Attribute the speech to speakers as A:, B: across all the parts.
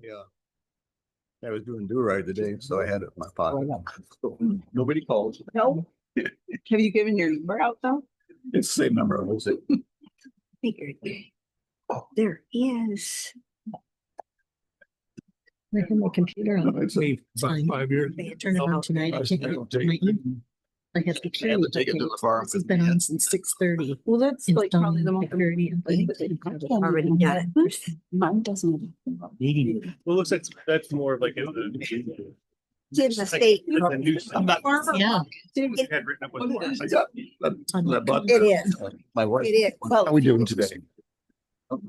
A: Yeah. I was doing do-ride today, so I had it in my pocket. Nobody calls.
B: No. Have you given your number out though?
A: It's the same number. Was it?
B: Figured. There is. Like on my computer on
A: It's
C: About 5 years.
B: they had turned it on tonight. I can't get to my email. I have to
A: I have to take it to the farm.
B: This has been on since 6:30.
D: Well, that's
B: It's
D: like
B: done
D: probably the most.
B: 5:30, and I think they've
D: I can't
B: already
D: even
B: done
D: do
B: it.
D: Mine doesn't.
C: Well, it looks like that's more of like a.
B: It's the state.
C: The new.
B: Yeah,
C: Had written up with.
A: I got that button.
B: it is.
A: My wife.
B: It is.
A: How we doing today?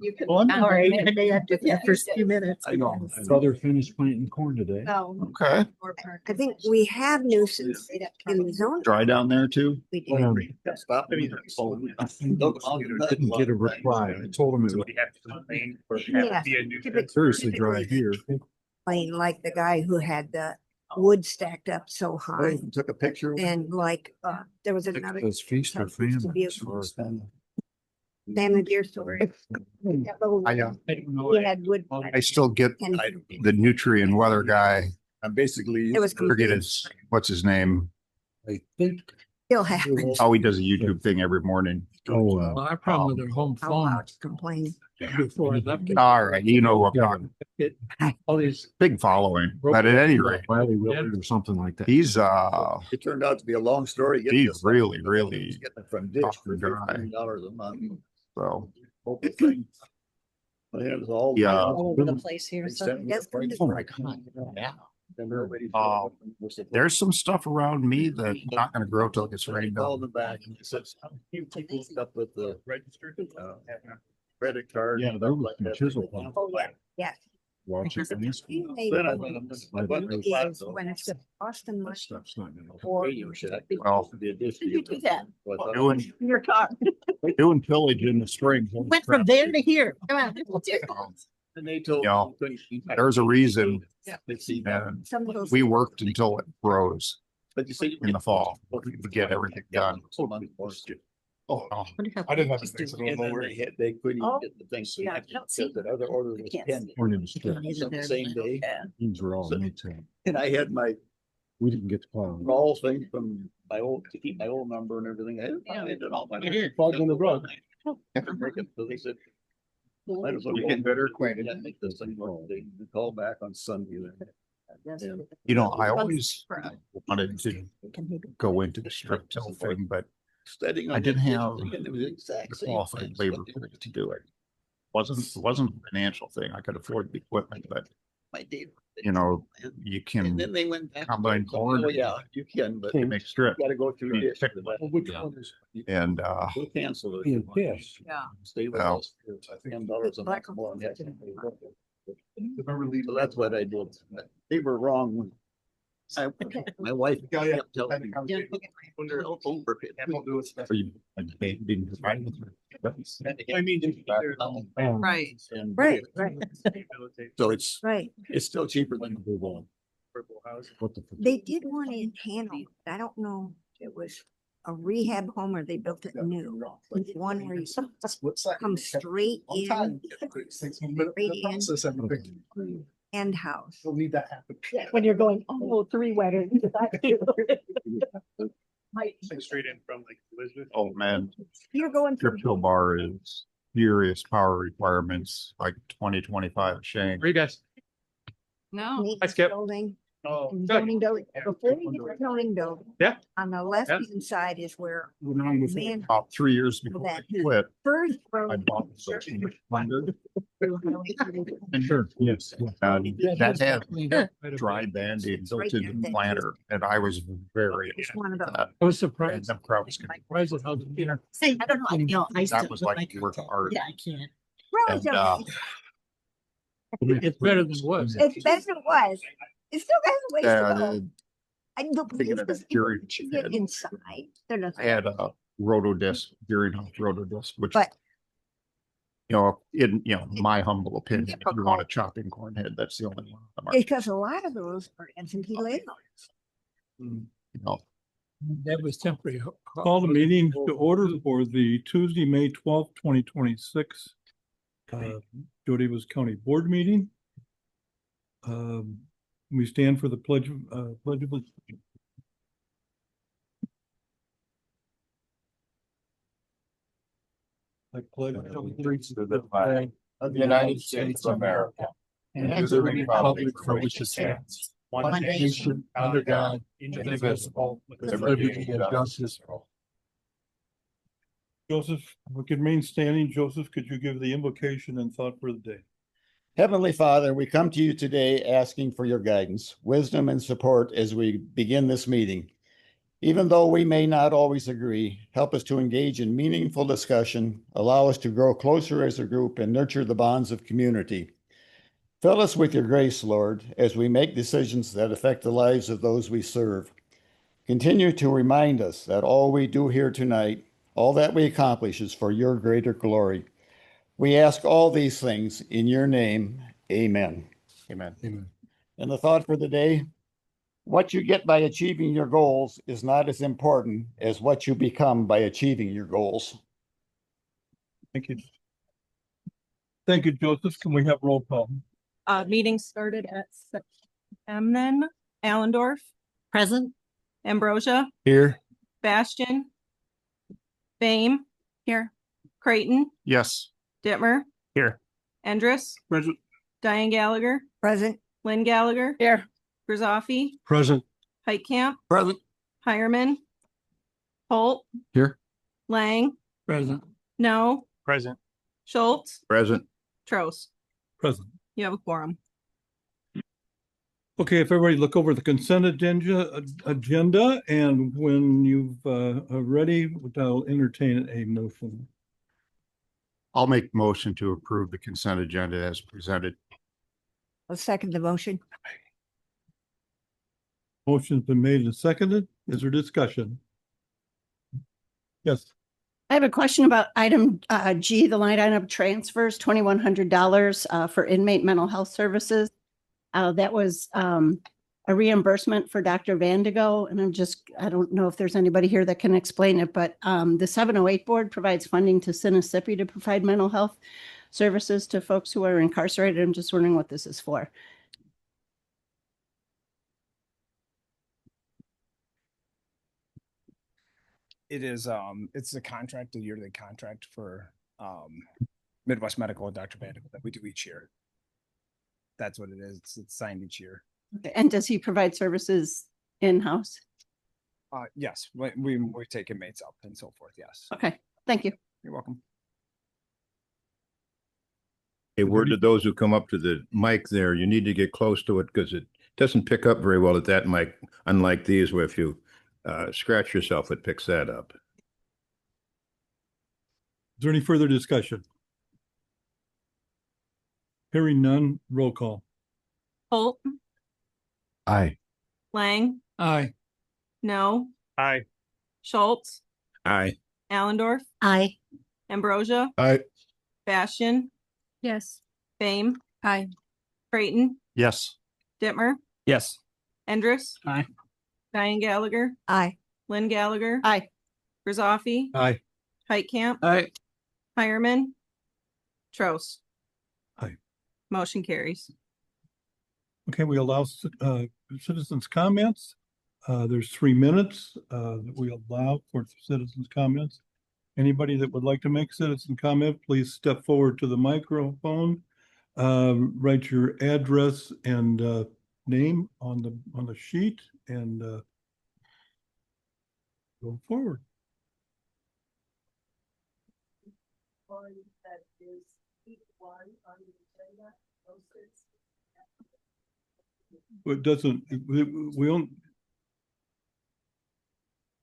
D: You could.
C: Well, I'm
B: All right, and they have to the first few minutes.
A: I know.
E: Brother finished planting corn today.
D: No.
A: Okay.
B: I think we have nuisance in the zone.
A: Dry down there too?
B: We do.
A: Stop.
E: Didn't get a reply. I told him it
C: So
E: was
C: we have to complain or have
B: Yeah.
C: it be a new.
E: seriously dry here.
B: Playing like the guy who had the wood stacked up so
A: I
B: high.
A: even took a picture.
B: And like, there was another
E: Says feast or famine.
B: family deer story.
F: I
B: He had wood.
F: I still get
B: And
F: the nutrient weather guy.
A: I'm basically.
B: It was
F: Forget his, what's his name?
A: I think.
B: still happens.
F: Oh, he does a YouTube thing every morning.
E: Oh,
G: Well, I probably their home
B: How
G: phone
B: loud to complain.
G: before I left.
F: All right, you know what I'm talking,
G: It- All these,
F: big following, but at any rate,
E: Wiley Willard or something like that.
F: he's,
A: It turned out to be a long story. Get
F: He's
A: this.
F: really,
A: He's
F: really
A: getting it from Dish for
F: tough guy.
A: $15 a month.
F: so,
A: Whole thing. But it was all.
F: Yeah.
D: All over the place here.
A: They
D: So
A: sent me
B: That's
A: the price.
B: good.
F: oh my God, yeah.
A: And everybody-
F: There's some stuff around me that's not gonna grow till it gets
A: I
F: rained
A: called
F: on.
A: them back and said, people stuff with the
C: registered.
A: credit card.
E: Yeah, there was
A: like
E: some
A: that.
E: chisel pump.
B: Oh, yeah, yes.
E: Watch it.
B: They-
A: Then I went on this- I went to the flat
B: Is
A: zone.
B: when it's the Boston
E: That
B: much
E: stuff's not gonna.
B: or
A: Radio shack.
F: Well,
A: The addition-
D: Did you do that?
A: Well, I thought-
F: Doing,
D: in your car.
F: doing pillage in the spring. holy
B: went from
F: crap.
B: there to here. Come on.
A: And they told.
F: Yeah.
A: me-
F: There's a reason,
A: They see.
F: and
B: Some of those.
F: we worked until it froze
A: But you see.
F: in the fall to get everything done.
A: Oh.
F: Oh,
A: I didn't have to. And then they had, they couldn't
D: Oh.
A: get the thing. So
D: Yeah,
A: you
D: I
A: have to
D: don't
A: set
D: see-
A: that other order was
D: can't
A: pending.
E: Corn in the strip.
A: So the same day.
E: These were all made to.
A: And I had my
E: We didn't get to plow.
A: call thing from my old, to keep my old number and everything. I did all my.
B: It is.
A: Plugged in the rug. So they said. might as well
F: You're getting better
A: acquainted. Make this thing work. They call back on Sunday then.
F: you know, I always wanted to go into the strip till thing, but
A: Studying.
F: I
A: on
F: didn't
A: that
F: have
A: thing, and it was the exact
F: the
A: same
F: qualified
A: thing.
F: labor pool to do it. It wasn't a financial thing. I could afford the equipment, but
A: My date.
F: you know, you
A: And
F: can
A: then they went back.
F: combine corn.
A: Oh, yeah, you can, but you
F: make strip
A: gotta go through
F: Yeah.
A: this.
E: Which
F: Yeah.
E: one is?
F: and,
A: We'll cancel it.
E: Being pissed.
D: Yeah.
A: Stay with
F: Well.
A: us. $10 a month
B: Black
A: more.
B: ones.
A: So that's what I did. They were wrong. My wife kept telling me. When they're over.
F: or you didn't provide with her.
C: I mean.
D: Right.
A: And-
B: Right, right,
A: So it's
B: right.
A: still cheaper than the one.
C: Purple house.
E: What the?
B: They did one in Hanover. I don't know. It was a rehab home or they built it new. It's one where you come straight in and house.
E: need that happen.
D: When you're going, oh, 3 wetter.
C: Straight in from like Elizabeth.
F: Oh, man,
B: You're going through.
F: Crypto Bar is serious power requirements, like 2025 Shane.
C: Where you guys?
D: No.
B: Neat
C: Hi, Skip.
B: Building.
C: Oh,
B: And
C: good.
B: zoning building.
C: Yeah.
B: Before you get the zoning building.
C: Yeah.
B: On the left hand side is where man
F: About 3 years before I quit,
B: first
F: I
B: road.
F: bought the Thunder.
E: Sure, yes.
F: That had dry band-aid built in the planter, and I was very.
B: It's one of those.
F: upset
G: I was
F: that
G: surprised.
F: them crowds could-
G: Surprised at how the dinner.
D: Say, I don't know, you know, I still.
F: That was like work hard.
D: Yeah, I can't.
B: Roads
F: And,
B: are-
G: It's better than it was.
B: It's better than it was. It still has a ways to go.
F: uh,
B: I know,
F: thinking of
B: because
F: that jury
B: if
F: she
B: you get
F: had.
B: inside, they're not.
F: I had a rotodisc, Gearing House rotodisc, which,
B: But
F: in, my humble opinion, if you want a
B: Difficult.
F: chopping corn head, that's the only one on the market.
B: because a lot of those are absentee landlords.
F: You know,
G: That was temporary.
H: Call the meeting to order for the Tuesday, May 12th, 2026. Jody was County Board meeting. We stand for the pledge of allegiance. I pledge allegiance to the flag
F: of the United States of America and to the republic for which it stands, one nation under God, indivisible, with liberty and justice for all.
H: Joseph, we could remain standing. Joseph, could you give the invocation and thought for the day?
A: Heavenly Father, we come to you today asking for your guidance, wisdom, and support as we begin this meeting. Even though we may not always agree, help us to engage in meaningful discussion, allow us to grow closer as a group, and nurture the bonds of community. Fill us with your grace, Lord, as we make decisions that affect the lives of those we serve. Continue to remind us that all we do here tonight, all that we accomplish, is for your greater glory. We ask all these things in your name. Amen.
F: Amen.
H: Amen.
A: And the thought for the day: what you get by achieving your goals is not as important as what you become by achieving your goals.
H: Thank you. Thank you, Joseph. Can we have roll call?
D: Meeting started at 6 p.m. then. Allendorf. Present. Ambrosia.
H: Here.
D: Bastian. Fame. Here. Creighton.
F: Yes.
D: Dittmer.
F: Here.
D: Endress.
H: Present.
D: Diane Gallagher.
B: Present.
D: Lynn Gallagher. Here. Grizzoffi.
H: Present.
D: Heitkamp.
A: Present.
D: Hireman. Holt.
E: Here.
D: Lang.
G: Present.
D: No.
C: Present.
D: Schultz.
F: Present.
D: Trost.
H: Present.
D: You have a quorum.
H: Okay, if everybody look over the consent agenda, and when you've are ready, I'll entertain a motion.
F: I'll make motion to approve the consent agenda as presented.
B: I'll second the motion.
H: Motion's been made and seconded. Is there discussion? Yes.
I: I have a question about item G, the line item transfers, $2,100 for inmate mental health services. That was a reimbursement for Dr. Vandigo, and I don't know if there's anybody here that can explain it, but the 708 board provides funding to Sinisippi to provide mental health services to folks who are incarcerated. I'm just wondering what this is for.
J: It is it's a contract, a yearly contract for Midwest Medical and Dr. Vandigo that we do each year. That's what it is. It's signed each year.
I: Okay. And does he provide services in-house?
J: Yes, we take inmates up and so forth. Yes.
I: Okay, thank you.
J: You're welcome.
F: A word to those who come up to the mic there, you need to get close to it because it doesn't pick up very well at that mic, unlike these where if you scratch yourself, it picks that up.
H: Is there any further discussion? Hearing none, roll call.
D: Holt.
E: Aye.
D: Lang.
G: Aye.
D: No.
C: Aye.
D: Schultz.
F: Aye.
D: Allendorf.
I: Aye.
D: Ambrosia.
F: Aye.
D: Bastian.
I: Yes.
D: Fame.
I: Aye.
D: Creighton.
F: Yes.
D: Dittmer.
C: Yes.
D: Endress.
G: Aye.
D: Diane Gallagher.
B: Aye.
D: Lynn Gallagher.
I: Aye.
D: Grizzoffi.
H: Aye.
D: Heitkamp.
G: Aye.
D: Hireman. Trost.
H: Aye.
D: Motion carries.
H: Okay, we allow citizens' comments. There's 3 minutes that we allow for citizens' comments. Anybody that would like to make citizen comment, please step forward to the microphone. Write your address and name on the sheet and go forward. It doesn't, we don't.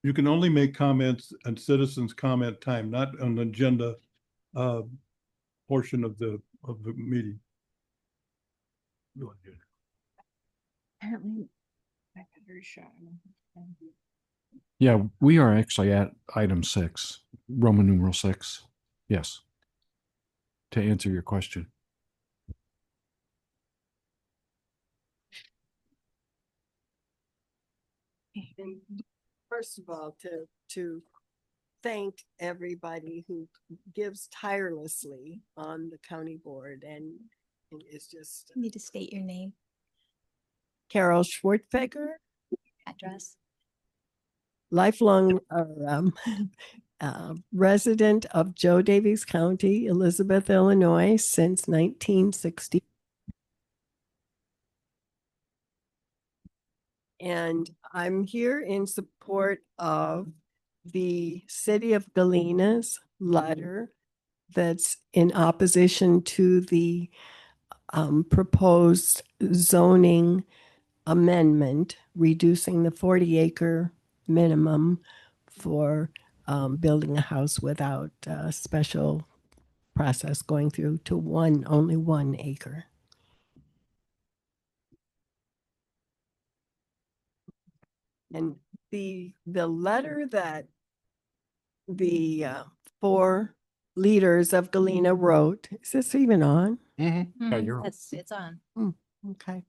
H: You can only make comments at citizens' comment time, not on the agenda portion of the meeting.
D: Apparently, my battery's shot.
E: Yeah, we are actually at item 6, Roman numeral 6. Yes. To answer your question.
K: First of all, to thank everybody who gives tirelessly on the county board, and it's just
L: You need to state your name.
K: Carol Schwartfeger,
B: Address.
K: lifelong resident of Joe Davies County, Elizabeth, Illinois, since 1960. And I'm here in support of the City of Galena's letter that's in opposition to the proposed zoning amendment, reducing the 40-acre minimum for building a house without a special process going through to only 1 acre. And the letter that the 4 leaders of Galena wrote, is this even on?
E: Yeah, you're on.
B: It's on.
K: Okay.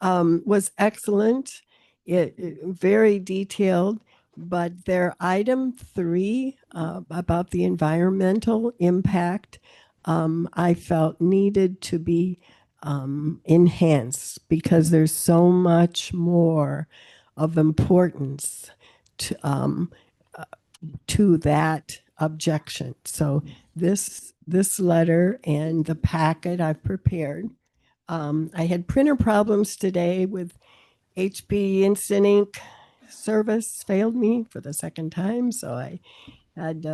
K: Was excellent. It very detailed, but their item 3 about the environmental impact, I felt needed to be enhanced because there's so much more of importance to that objection. So this letter and the packet I've prepared. I had printer problems today with HP Instant Ink service failed me for the 2nd time. So I had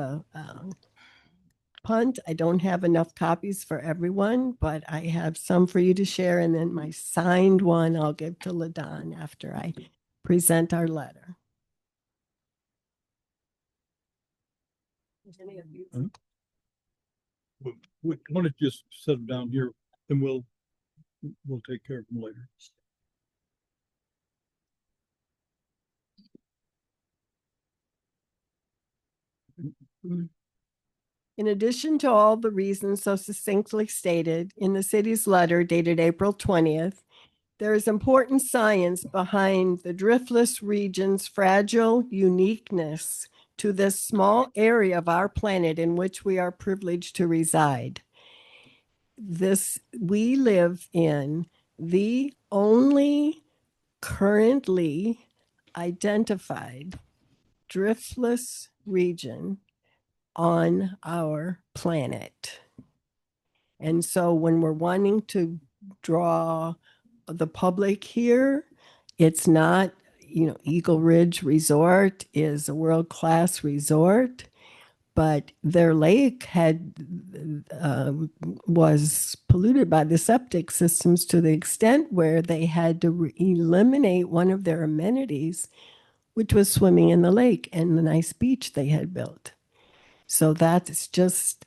K: punt. I don't have enough copies for everyone, but I have some for you to share. And then my signed one I'll give to LaDon after I present our letter.
H: We want to just set them down here and we'll take care of them later.
K: In addition to all the reasons so succinctly stated in the city's letter dated April 20th, there is important science behind the driftless region's fragile uniqueness to this small area of our planet in which we are privileged to reside. We live in the only currently identified driftless region on our planet. And so when we're wanting to draw the public here, it's not, Eagle Ridge Resort is a world-class resort, but their lake was polluted by the septic systems to the extent where they had to eliminate one of their amenities, which was swimming in the lake and the nice beach they had built. So that's just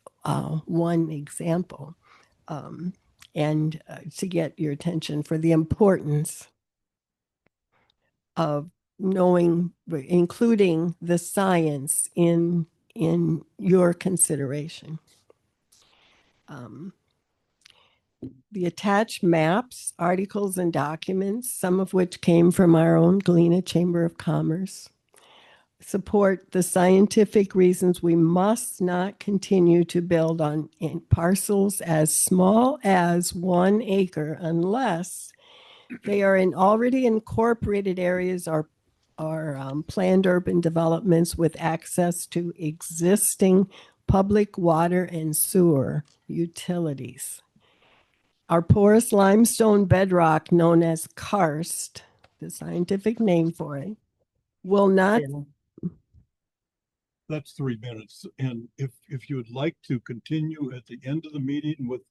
K: one example. And to get your attention for the importance of knowing, including the science in your consideration. The attached maps, articles, and documents, some of which came from our own Galena Chamber of Commerce, support the scientific reasons we must not continue to build on parcels as small as 1 acre unless they are in already incorporated areas or planned urban developments with access to existing public water and sewer utilities. Our porous limestone bedrock, known as karst, the scientific name for it, will not.
H: That's 3 minutes. And if you would like to continue at the end of the meeting with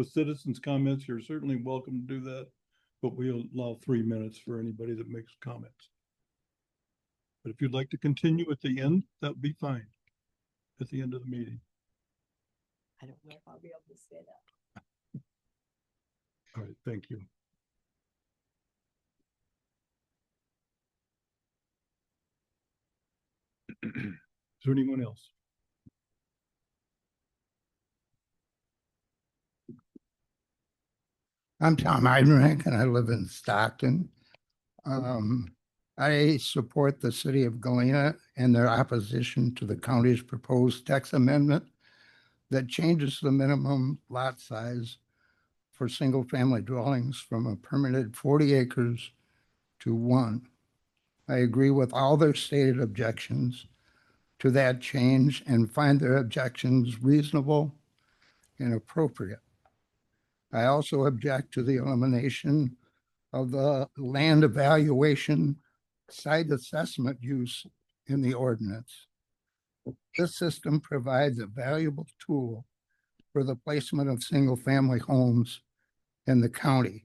H: citizens' comments, you're certainly welcome to do that. But we'll allow 3 minutes for anybody that makes comments. But if you'd like to continue at the end, that would be fine. At the end of the meeting.
K: I don't know if I'll be able to say that.
H: All right, thank you. Is there anyone else?
L: I'm Tom Eidenreich and I live in Stockton. I support the city of Galena and their opposition to the county's proposed text amendment that changes the minimum lot size for single-family dwellings from a permitted 40 acres to 1. I agree with all their stated objections to that change and find their objections reasonable and appropriate. I also object to the elimination of the land evaluation site assessment use in the ordinance. This system provides a valuable tool for the placement of single-family homes in the county.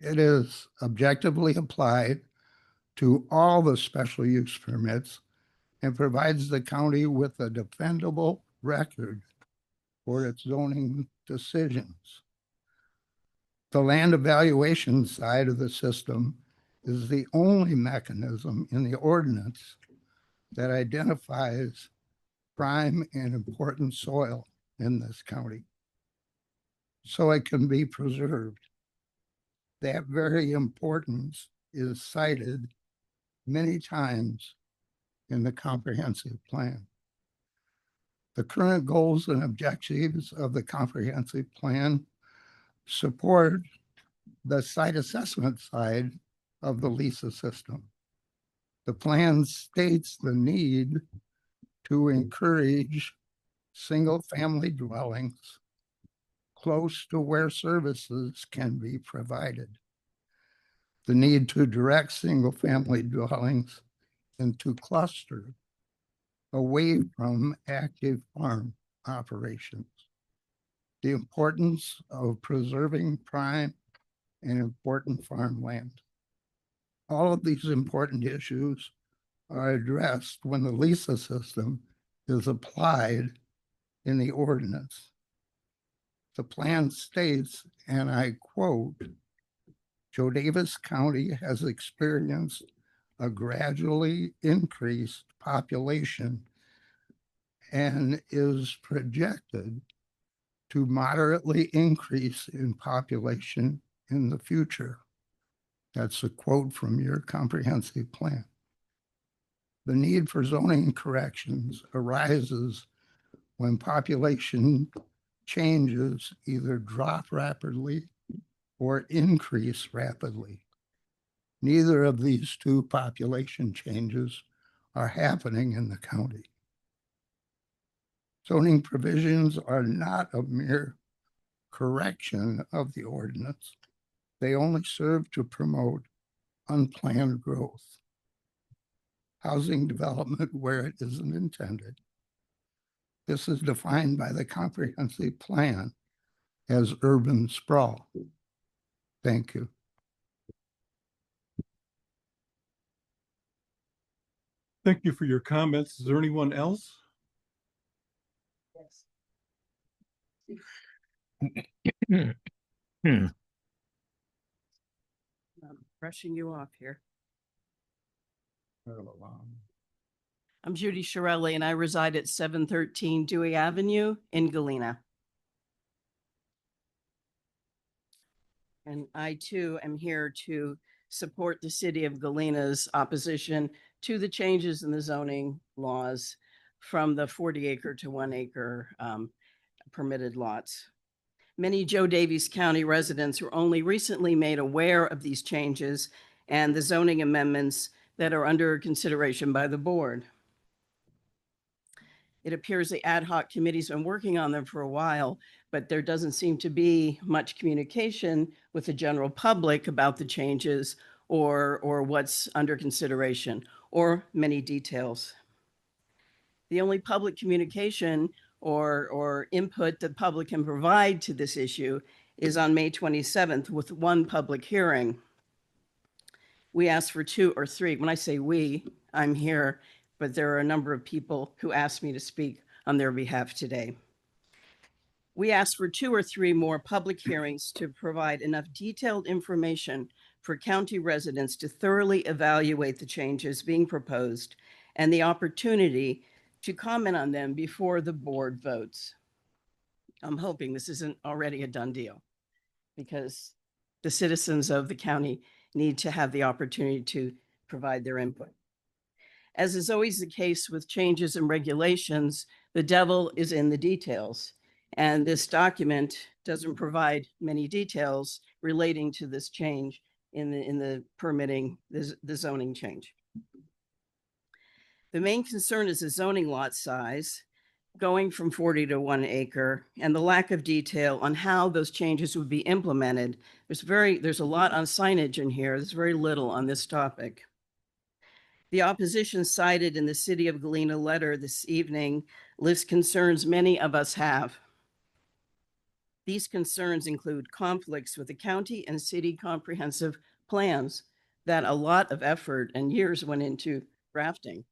L: It is objectively applied to all the special use permits and provides the county with a defendable record for its zoning decisions. The land evaluation side of the system is the only mechanism in the ordinance that identifies prime and important soil in this county, so it can be preserved. That very importance is cited many times in the comprehensive plan. The current goals and objectives of the comprehensive plan support the site assessment side of the LISA system. The plan states the need to encourage single-family dwellings close to where services can be provided. The need to direct single-family dwellings into clusters away from active farm operations. The importance of preserving prime and important farmland. All of these important issues are addressed when the LISA system is applied in the ordinance. The plan states, and I quote, "Joe Davis County has experienced a gradually increased population and is projected to moderately increase in population in the future." That's a quote from your comprehensive plan. The need for zoning corrections arises when population changes either drop rapidly or increase rapidly. Neither of these two population changes are happening in the county. Zoning provisions are not a mere correction of the ordinance. They only serve to promote unplanned growth, housing development where it isn't intended. This is defined by the comprehensive plan as urban sprawl. Thank you.
H: Thank you for your comments. Is there anyone else?
M: I'm brushing you off here. I'm Judy Shirelli and I reside at 713 Dewey Avenue in Galena. And I too am here to support the city of Galena's opposition to the changes in the zoning laws from the 40-acre to 1-acre permitted lots. Many Joe Daviess County residents were only recently made aware of these changes and the zoning amendments that are under consideration by the board. It appears the ad hoc committee's been working on them for a while, but there doesn't seem to be much communication with the general public about the changes or what's under consideration or many details. The only public communication or input the public can provide to this issue is on May 27th with one public hearing. We asked for 2 or 3. When I say we, I'm here, but there are a number of people who asked me to speak on their behalf today. We asked for 2 or 3 more public hearings to provide enough detailed information for county residents to thoroughly evaluate the changes being proposed and the opportunity to comment on them before the board votes. I'm hoping this isn't already a done deal because the citizens of the county need to have the opportunity to provide their input. As is always the case with changes in regulations, the devil is in the details. And this document doesn't provide many details relating to this change in the permitting, the zoning change. The main concern is the zoning lot size going from 40 to 1 acre and the lack of detail on how those changes would be implemented. There's a lot on signage in here. There's very little on this topic. The opposition cited in the City of Galena letter this evening lists concerns many of us have. These concerns include conflicts with the county and city comprehensive plans that a lot of effort and years went into drafting.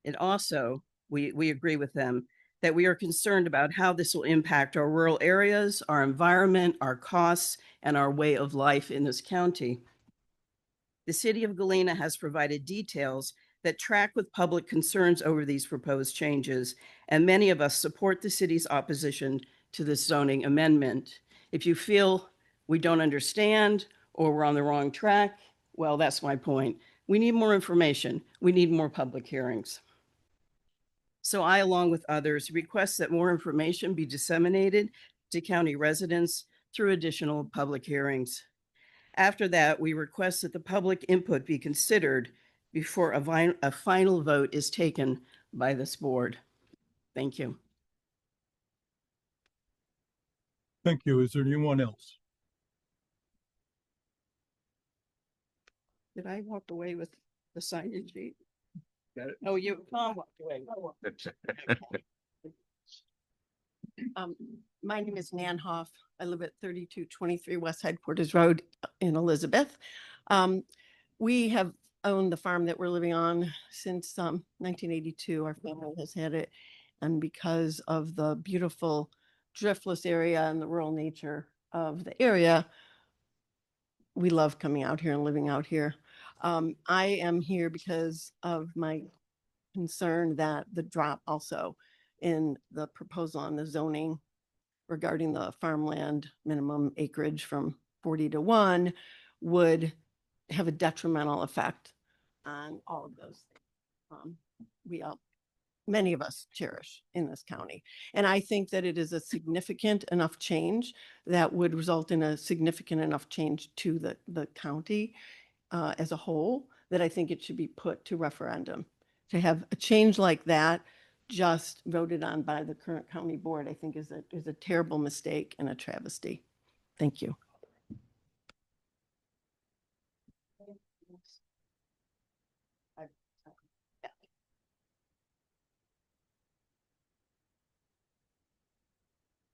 M: It also, we agree with them that we are concerned about how this will impact our rural areas, our environment, our costs, and our way of life in this county. The City of Galena has provided details that track with public concerns over these proposed changes, and many of us support the city's opposition to this zoning amendment. If you feel we don't understand or we're on the wrong track, well, that's my point. We need more information. We need more public hearings. So I, along with others, request that more information be disseminated to county residents through additional public hearings. After that, we request that the public input be considered before a final vote is taken by this board. Thank you.
H: Thank you. Is there anyone else?
M: Did I walk away with the signage sheet? Oh, Tom walked away.
K: My name is Nan Hoff. I live at 3223 West Headquarters Road in Elizabeth. We have owned the farm that we're living on since 1982. Our family has had it. And because of the beautiful driftless area and the rural nature of the area, we love coming out here and living out here. I am here because of my concern that the drop also in the proposal on the zoning regarding the farmland minimum acreage from 40 to 1 would have a detrimental effect on all of those things. Many of us cherish in this county. And I think that it is a significant enough change that would result in a significant enough change to the county as a whole, that I think it should be put to referendum. To have a change like that just voted on by the current county board, I think is a terrible mistake and a travesty. Thank you.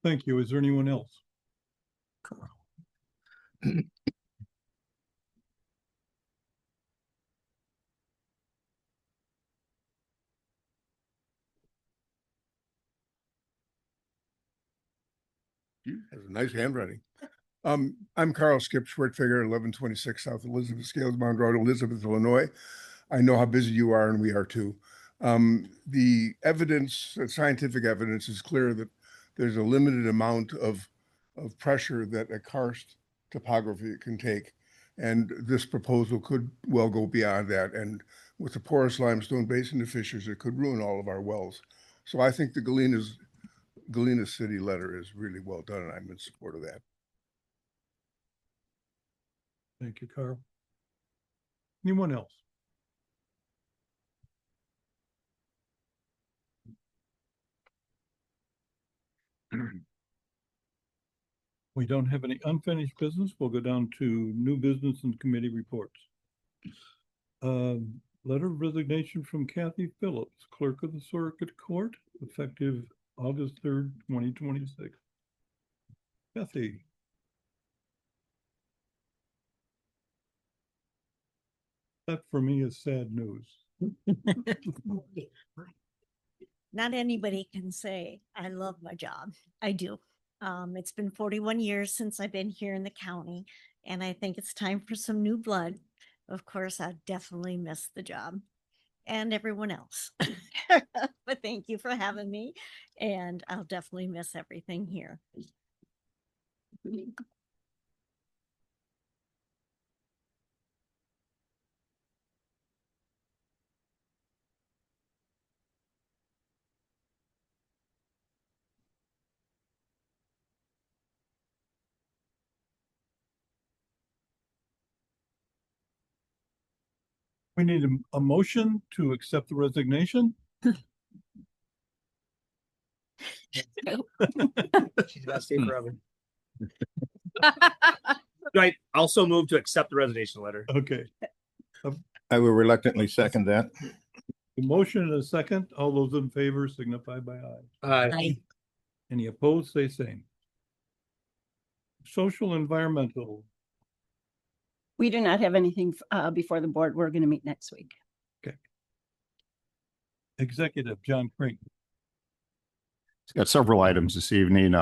H: Thank you. Is there anyone else?
N: Has a nice handwriting. I'm Carl Skip Schwertfeger, 1126 South Elizabeth Scales Mound Road, Elizabeth, Illinois. I know how busy you are, and we are too. The evidence, scientific evidence, is clear that there's a limited amount of pressure that a karst topography can take, and this proposal could well go beyond that. And with the porous limestone basin of fissures, it could ruin all of our wells. So I think the Galena City letter is really well done, and I'm in support of that.
H: Thank you, Carl. Anyone else? We don't have any unfinished business. We'll go down to new business and committee reports. Letter of resignation from Kathy Phillips, Clerk of the Circuit Court, effective August 3rd, 2026. Kathy. That for me is sad news.
O: Not anybody can say I love my job. I do. It's been 41 years since I've been here in the county, and I think it's time for some new blood. Of course, I definitely miss the job and everyone else. But thank you for having me, and I'll definitely miss everything here.
H: We need a motion to accept the resignation.
C: She's gonna stay forever. Right, also move to accept the resignation letter.
H: Okay,
F: I will reluctantly second that.
H: a motion and a second. All those in favor signify by aye.
C: Aye.
H: Any opposed, say same. Social environmental,
I: We do not have anything before the board. We're going to meet next week.
H: executive, John Crink.
A: It's got several items this evening.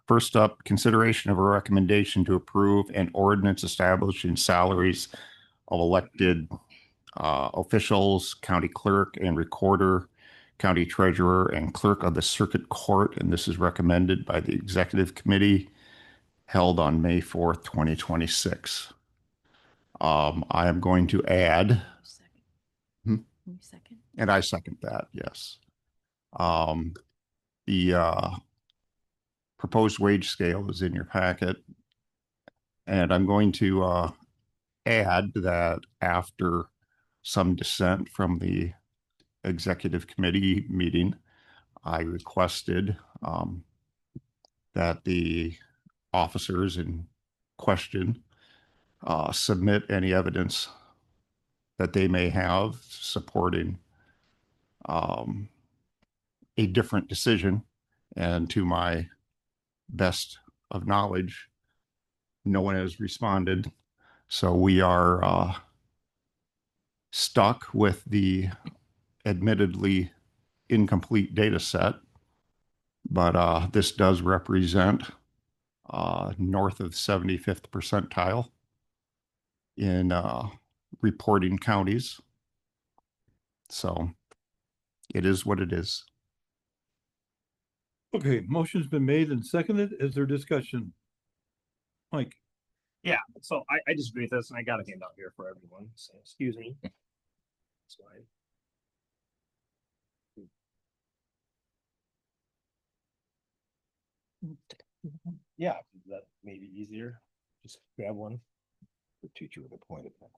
A: First up, consideration of a recommendation to approve an ordinance establishing salaries of elected officials, county clerk and recorder, county treasurer and clerk of the circuit court. And this is recommended by the executive committee held on May 4th, 2026. I am going to add.
K: Second.
A: And I second that, yes. The proposed wage scale is in your packet. And I'm going to add that after some dissent from the executive committee meeting, I requested that the officers in question submit any evidence that they may have supporting a different decision. And to my best of knowledge, no one has responded. So we are stuck with the admittedly incomplete data set, but this does represent north of 75th percentile in reporting counties. So it is what it is.
H: Okay, motion's been made and seconded. Is there discussion? Mike,
C: Yeah, so I disagree with this and I got a handout here for everyone, so excuse me. That's fine. Yeah, that may be easier. Just grab one.
F: The teacher with a pointed mouse.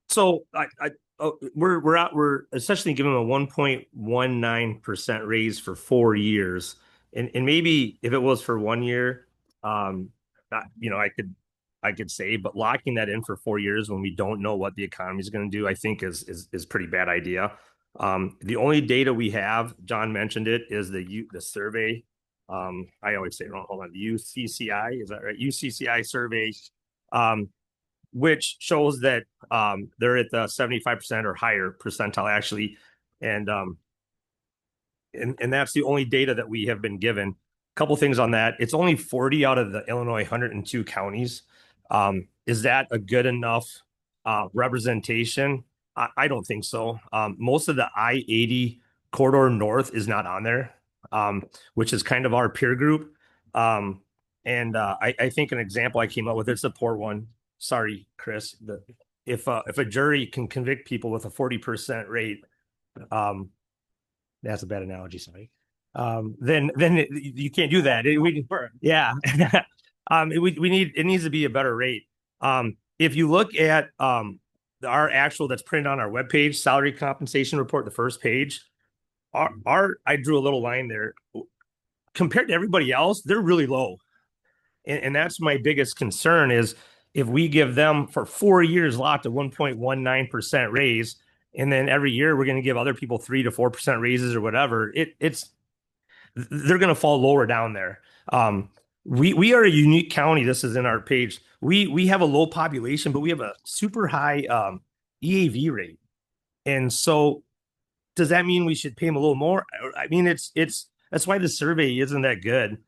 C: So we're essentially giving them a 1.19% raise for 4 years. And maybe if it was for 1 year, I could say, but locking that in for 4 years when we don't know what the economy is going to do, I think is pretty bad idea. The only data we have, John mentioned it, is the survey. I always say it wrong. Hold on, the UCCI, is that right? UCCI survey, which shows that they're at the 75% or higher percentile actually, and that's the only data that we have been given. A couple things on that. It's only 40 out of the Illinois 102 counties. Is that a good enough representation? I don't think so. Most of the I-80 corridor north is not on there, which is kind of our peer group. I think an example I came up with, it's a poor one. Sorry, Chris. If a jury can convict people with a 40% rate, that's a bad analogy. Sorry. Then you can't do that. It needs to be a better rate. If you look at our actual that's printed on our webpage, salary compensation report, the first page, I drew a little line there. Compared to everybody else, they're really low. And that's my biggest concern is if we give them for 4 years locked a 1.19% raise, and then every year we're going to give other people 3 to 4% raises or whatever, they're going to fall lower down there. We are a unique county. This is in our page. We have a low population, but we have a super high EAV rate. And so does that mean we should pay them a little more? I mean, that's why the survey isn't that good.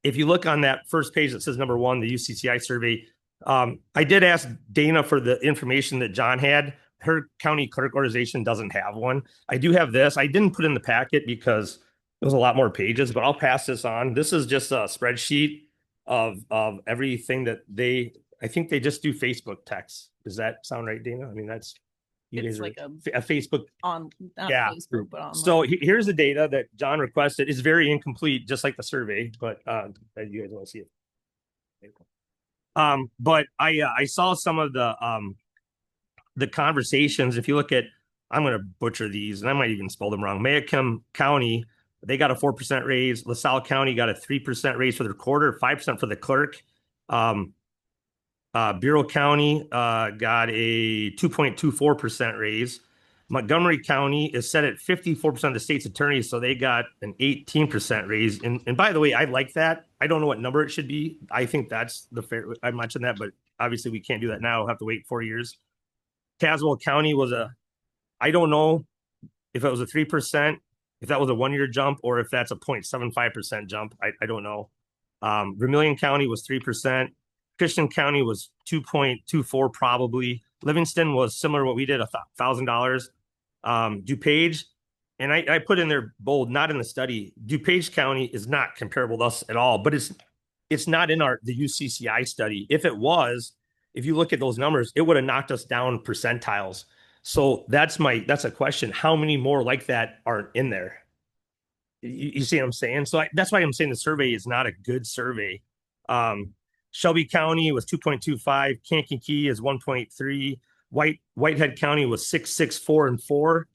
C: If you look on that first page that says number 1, the UCCI survey, I did ask Dana for the information that John had. Her county clerk organization doesn't have one. I do have this. I didn't put in the packet because it was a lot more pages, but I'll pass this on. This is just a spreadsheet of everything that I think they just do Facebook texts. Does that sound right, Dana? I mean, that's, you
D: It's
C: guys are
D: like
C: a Facebook.
D: on, not
C: Yeah.
D: Facebook, but on.
C: So here's the data that John requested. It's very incomplete, just like the survey, but you guys want to see it. But I saw some of the conversations. If you look at, I'm going to butcher these, and I might even spell them wrong. Maycomb County, they got a 4% raise. LaSalle County got a 3% raise for the recorder, 5% for the clerk. Bureau County got a 2.24% raise. Montgomery County is set at 54% of the state's attorneys, so they got an 18% raise. And by the way, I like that. I don't know what number it should be. I think that's the fair. I mentioned that, but obviously we can't do that now. We'll have to wait 4 years. Caswell County was I don't know if it was a 3%, if that was a 1-year jump, or if that's a 0.75% jump. I don't know. Vermilion County was 3%. Christian County was 2.24 probably. Livingston was similar to what we did, $1,000. DuPage, and I put in there bold, not in the study. DuPage County is not comparable to us at all, but it's not in the UCCI study. If it was, if you look at those numbers, it would have knocked us down percentiles. So that's a question. How many more like that aren't in there? You see what I'm saying? So that's why I'm saying the survey is not a good survey. Shelby County was 2.25. Kankakee is 1.3. Whitehead County was 6, 4, and 4.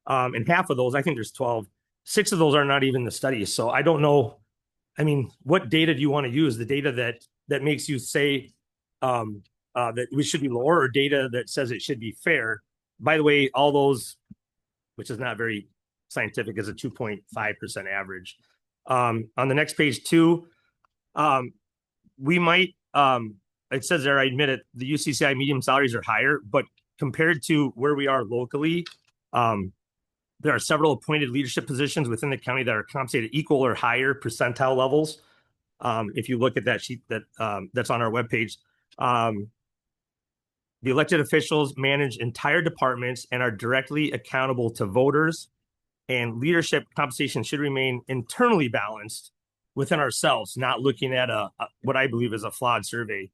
C: And half of those, I think there's 12. 6 of those are not even the study. So I don't know. I mean, what data do you want to use? The data that makes you say that we should be lower, or data that says it should be fair? By the way, all those, which is not very scientific, is a 2.5% average. On the next page 2, we might, it says there, I admit it, the UCCI medium salaries are higher, but compared to where we are locally, there are several appointed leadership positions within the county that are compensated equal or higher percentile levels. If you look at that sheet that's on our webpage, the elected officials manage entire departments and are directly accountable to voters, and leadership compensation should remain internally balanced within ourselves, not looking at what I believe is a flawed survey.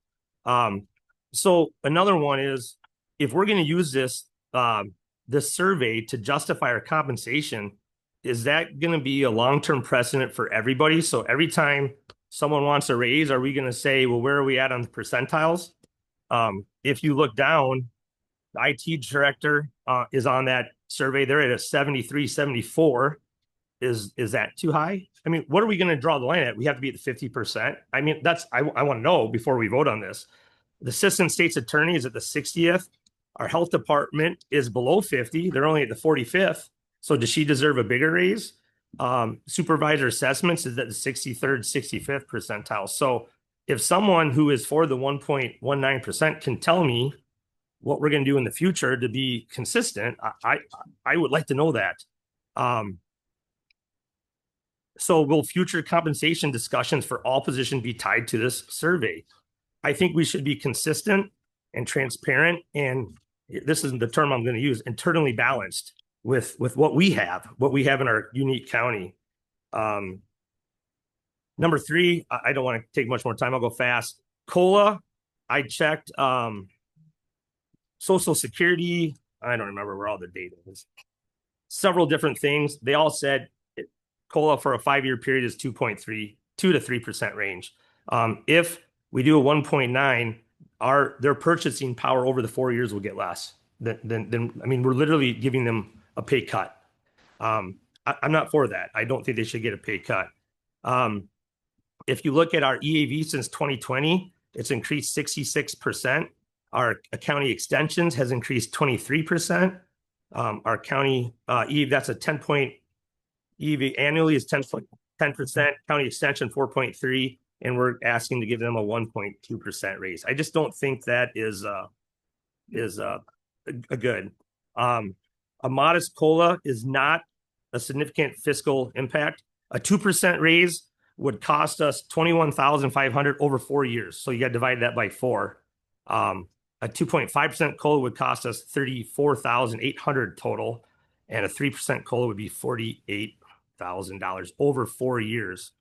C: So another one is, if we're going to use this survey to justify our compensation, is that going to be a long-term precedent for everybody? So every time someone wants a raise, are we going to say, well, where are we at on the percentiles? If you look down, the IT director is on that survey. They're at a 73, 74. Is that too high? I mean, what are we going to draw the line at? We have to be at the 50%. I mean, I want to know before we vote on this. The assistant state's attorney is at the 60th. Our health department is below 50. They're only at the 45th. So does she deserve a bigger raise? Supervisor assessments is at the 63rd, 65th percentile. So if someone who is for the 1.19% can tell me what we're going to do in the future to be consistent, I would like to know that. So will future compensation discussions for all positions be tied to this survey? I think we should be consistent and transparent, and this isn't the term I'm going to use, internally balanced with what we have in our unique county. Number 3, I don't want to take much more time. I'll go fast. COLA, I checked. Social Security, I don't remember where all the data is. Several different things. They all said COLA for a 5-year period is 2 to 3% range. If we do a 1.9, their purchasing power over the 4 years will get less. Then I mean, we're literally giving them a pay cut. I'm not for that. I don't think they should get a pay cut. If you look at our EAV since 2020, it's increased 66%. Our county extensions has increased 23%. Our county EAV, that's a 10-point EAV annually is 10%, county extension 4.3, and we're asking to give them a 1.2% raise. I just don't think that is a good. A modest COLA is not a significant fiscal impact. A 2% raise would cost us 21,500 over 4 years. So you got to divide that by 4. A 2.5% COLA would cost us 34,800 total, and a 3% COLA would be $48,000 over 4 years.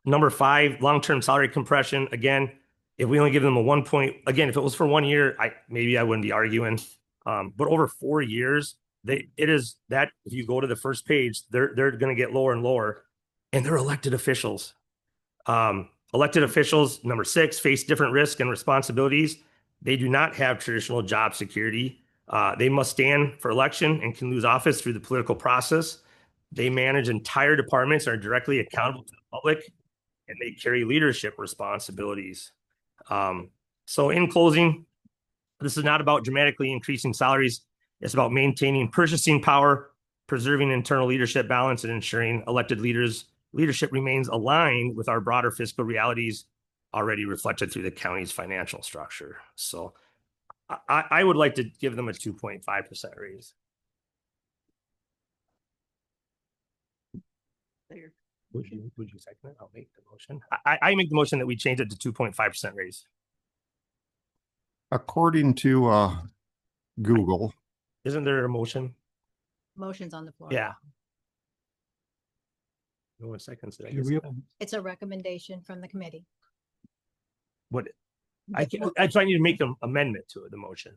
C: Number 5, long-term salary compression. Again, if we only give them a 1 point, again, if it was for 1 year, maybe I wouldn't be arguing. But over 4 years, it is that if you go to the first page, they're going to get lower and lower, and they're elected officials. Elected officials, number 6, face different risks and responsibilities. They do not have traditional job security. They must stand for election and can lose office through the political process. They manage entire departments, are directly accountable to the public, and they carry leadership responsibilities. So in closing, this is not about dramatically increasing salaries. It's about maintaining purchasing power, preserving internal leadership balance, and ensuring elected leadership remains aligned with our broader fiscal realities already reflected through the county's financial structure. So I would like to give them a 2.5% raise. Would you second it? I'll make the motion. I make the motion that we change it to 2.5% raise.
P: According to Google.
C: Isn't there a motion?
Q: Motion's on the floor.
C: Yeah. No one seconds it.
Q: It's a recommendation from the committee.
C: What? I need to make an amendment to the motion.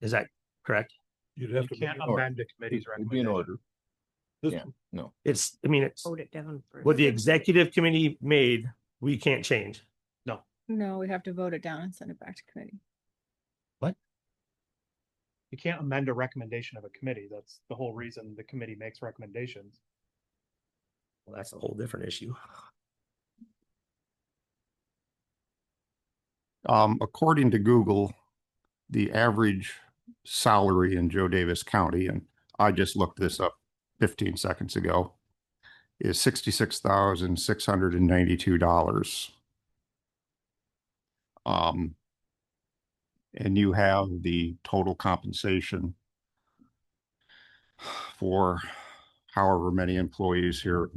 C: Is that correct?
H: You'd have to
G: can't amend the committee's
F: Be in order.
C: Yeah,
F: no.
C: It's
B: Vote it down first.
C: what the executive committee made, we can't change.
D: No, we have to vote it down and send it back to committee.
C: What?
G: You can't amend a recommendation of a committee. That's the whole reason the committee makes recommendations.
C: Well, that's a whole different issue.
P: According to Google, the average salary in Joe Davis County, and I just looked this up 15 seconds ago, is $66,692. And you have the total compensation for however many employees here,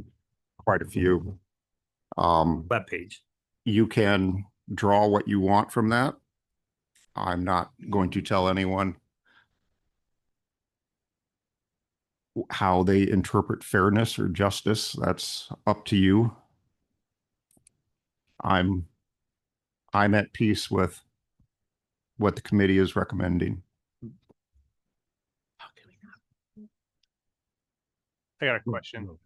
P: quite a few.
C: Web page.
P: You can draw what you want from that. I'm not going to tell anyone how they interpret fairness or justice. That's up to you. I'm at peace with what the committee is recommending.
G: I got a question.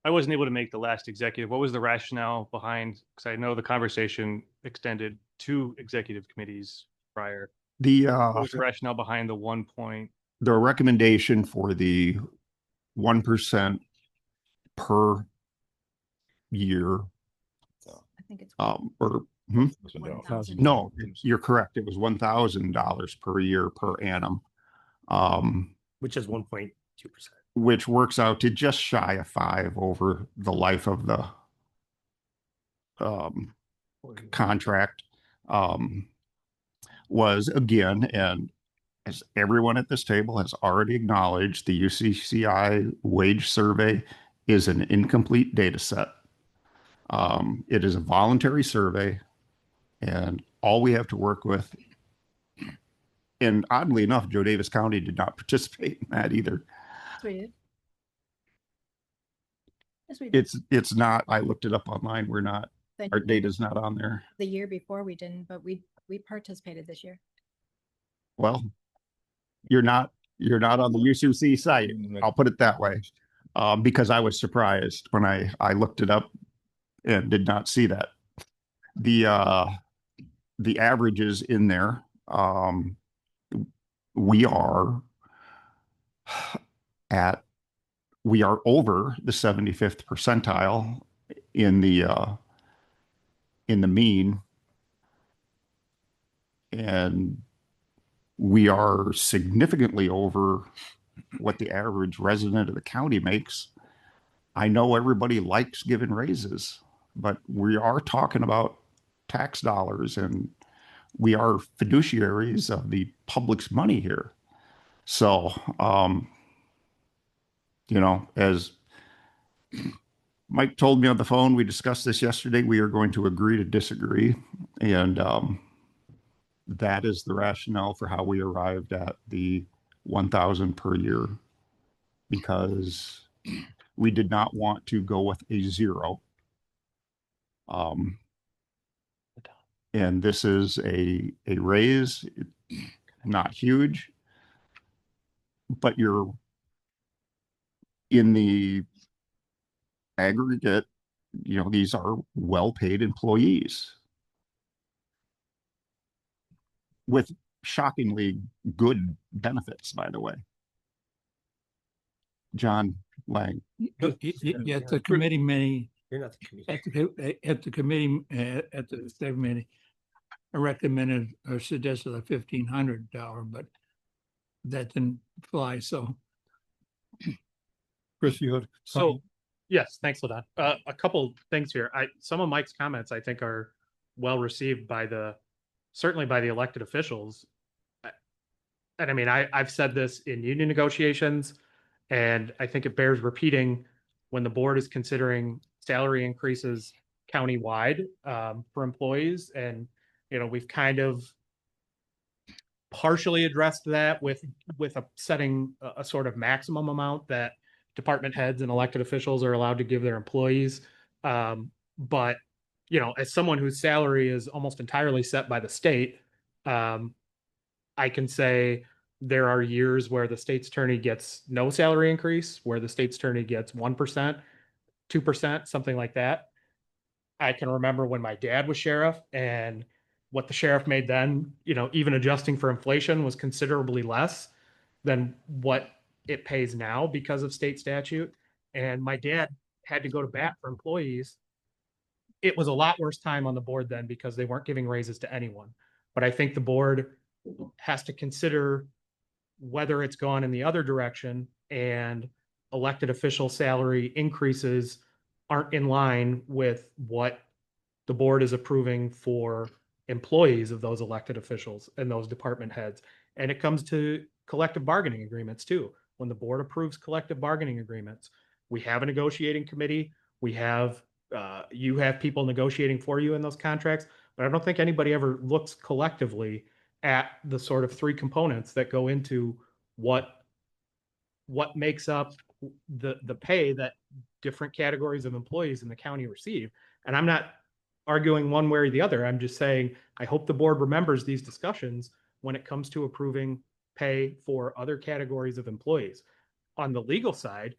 G: I wasn't able to make the last executive. What was the rationale behind? Because I know the conversation extended 2 executive committees prior. What was the rationale behind the 1 point?
P: The recommendation for the 1% per year.
Q: I think it's
P: No, you're correct. It was $1,000 per year per annum.
C: Which is 1.2%.
P: Which works out to just shy of 5 over the life of the contract. Was again, and as everyone at this table has already acknowledged, the UCCI wage survey is an incomplete data set. It is a voluntary survey, and all we have to work with, and oddly enough, Joe Davis County did not participate in that either.
Q: Yes, we did. Yes, we did.
P: It's not, I looked it up online. We're not,
Q: Then
P: our
Q: you-
P: data's not on there.
Q: The year before we didn't, but we participated this year.
P: Well, you're not on the UCC site. I'll put it that way. Because I was surprised when I looked it up and did not see that. The averages in there, we are over the 75th percentile in the mean, and we are significantly over what the average resident of the county makes. I know everybody likes giving raises, but we are talking about tax dollars, and we are fiduciaries of the public's money here. So, as Mike told me on the phone, we discussed this yesterday. We are going to agree to disagree. And that is the rationale for how we arrived at the 1,000 per year, because we did not want to go with a zero. And this is a raise, not huge, but you're in the aggregate, these are well-paid employees with shockingly good benefits, by the way. John Lang.
R: At the committee meeting,
C: You're not the committee.
R: at the committee, at the staff meeting, I recommended or suggested a $1,500, but that didn't fly, so.
H: Chris, you had.
G: So, yes, thanks, Ladon. A couple things here. Some of Mike's comments I think are well received certainly by the elected officials. And I mean, I've said this in union negotiations, and I think it bears repeating when the board is considering salary increases countywide for employees. And, we've kind of partially addressed that with setting a sort of maximum amount that department heads and elected officials are allowed to give their employees. But, as someone whose salary is almost entirely set by the state, I can say there are years where the state's attorney gets no salary increase, where the state's attorney gets 1%, 2%, something like that. I can remember when my dad was sheriff, and what the sheriff made then, even adjusting for inflation, was considerably less than what it pays now because of state statute. And my dad had to go to bat for employees. It was a lot worse time on the board then because they weren't giving raises to anyone. But I think the board has to consider whether it's gone in the other direction and elected official salary increases aren't in line with what the board is approving for employees of those elected officials and those department heads. And it comes to collective bargaining agreements too. When the board approves collective bargaining agreements, we have a negotiating committee. We have, you have people negotiating for you in those contracts, but I don't think anybody ever looks collectively at the sort of three components that go into what makes up the pay that different categories of employees in the county receive. And I'm not arguing one way or the other. I'm just saying, I hope the board remembers these discussions when it comes to approving pay for other categories of employees. On the legal side,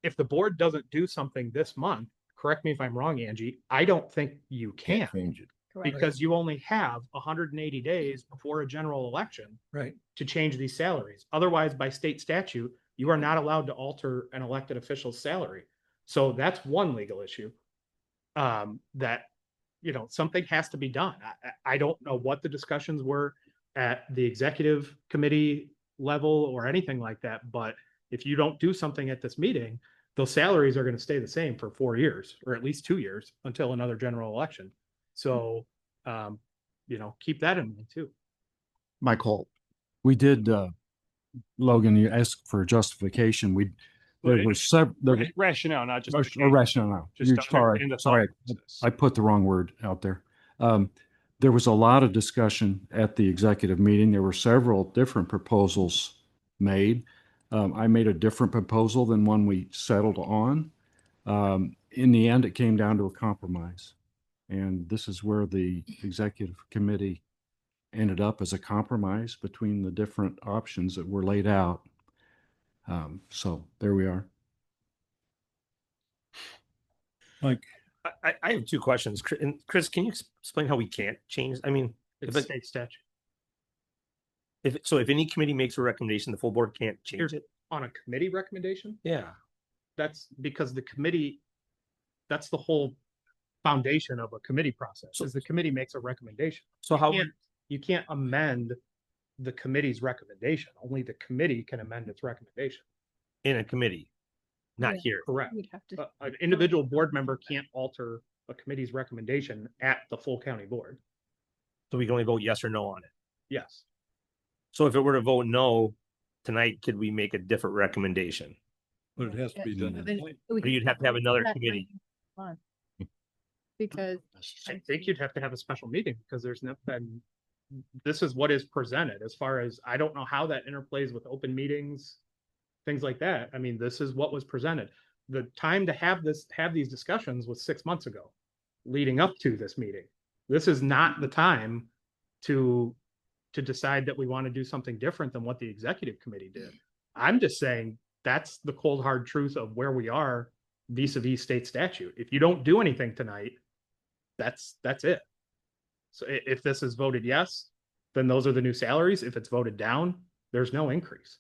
G: if the board doesn't do something this month, correct me if I'm wrong, Angie, I don't think you can.
F: Change it.
G: Because you only have 180 days before a general election to change these salaries. Otherwise, by state statute, you are not allowed to alter an elected official's salary. So that's one legal issue that, something has to be done. I don't know what the discussions were at the executive committee level or anything like that, but if you don't do something at this meeting, those salaries are going to stay the same for 4 years, or at least 2 years until another general election. So, keep that in mind too.
P: Mike Holt.
E: We did, Logan, you asked for justification. There were several.
G: Rationale, not just
E: rationale.
G: Just
E: Sorry, I put the wrong word out there. There was a lot of discussion at the executive meeting. There were several different proposals made. I made a different proposal than one we settled on. In the end, it came down to a compromise. And this is where the executive committee ended up, as a compromise between the different options that were laid out. So there we are.
H: Mike,
C: I have two questions. Chris, can you explain how we can't change? I mean,
G: it's state statute.
C: If any committee makes a recommendation, the full board can't change it
G: On a committee recommendation?
C: Yeah.
G: That's because the committee, that's the whole foundation of a committee process, is the committee makes a recommendation.
C: So how
G: you can't amend the committee's recommendation. Only the committee can amend its recommendation.
C: In a committee, not here.
G: Correct.
D: We'd have to.
G: An individual board member can't alter a committee's recommendation at the full county board.
C: So we can only vote yes or no on it.
G: Yes.
C: So if it were to vote no, tonight, could we make a different recommendation?
H: But it has to be done.
C: Or you'd have to have another committee.
D: Because
G: I think you'd have to have a special meeting because there's nothing, this is what is presented as far as, I don't know how that interplays with open meetings, things like that. I mean, this is what was presented. The time to have these discussions was 6 months ago, leading up to this meeting. This is not the time to decide that we want to do something different than what the executive committee did. I'm just saying that's the cold hard truth of where we are vis-a-vis state statute. If you don't do anything tonight, that's it. So if this is voted yes, then those are the new salaries. If it's voted down, there's no increase.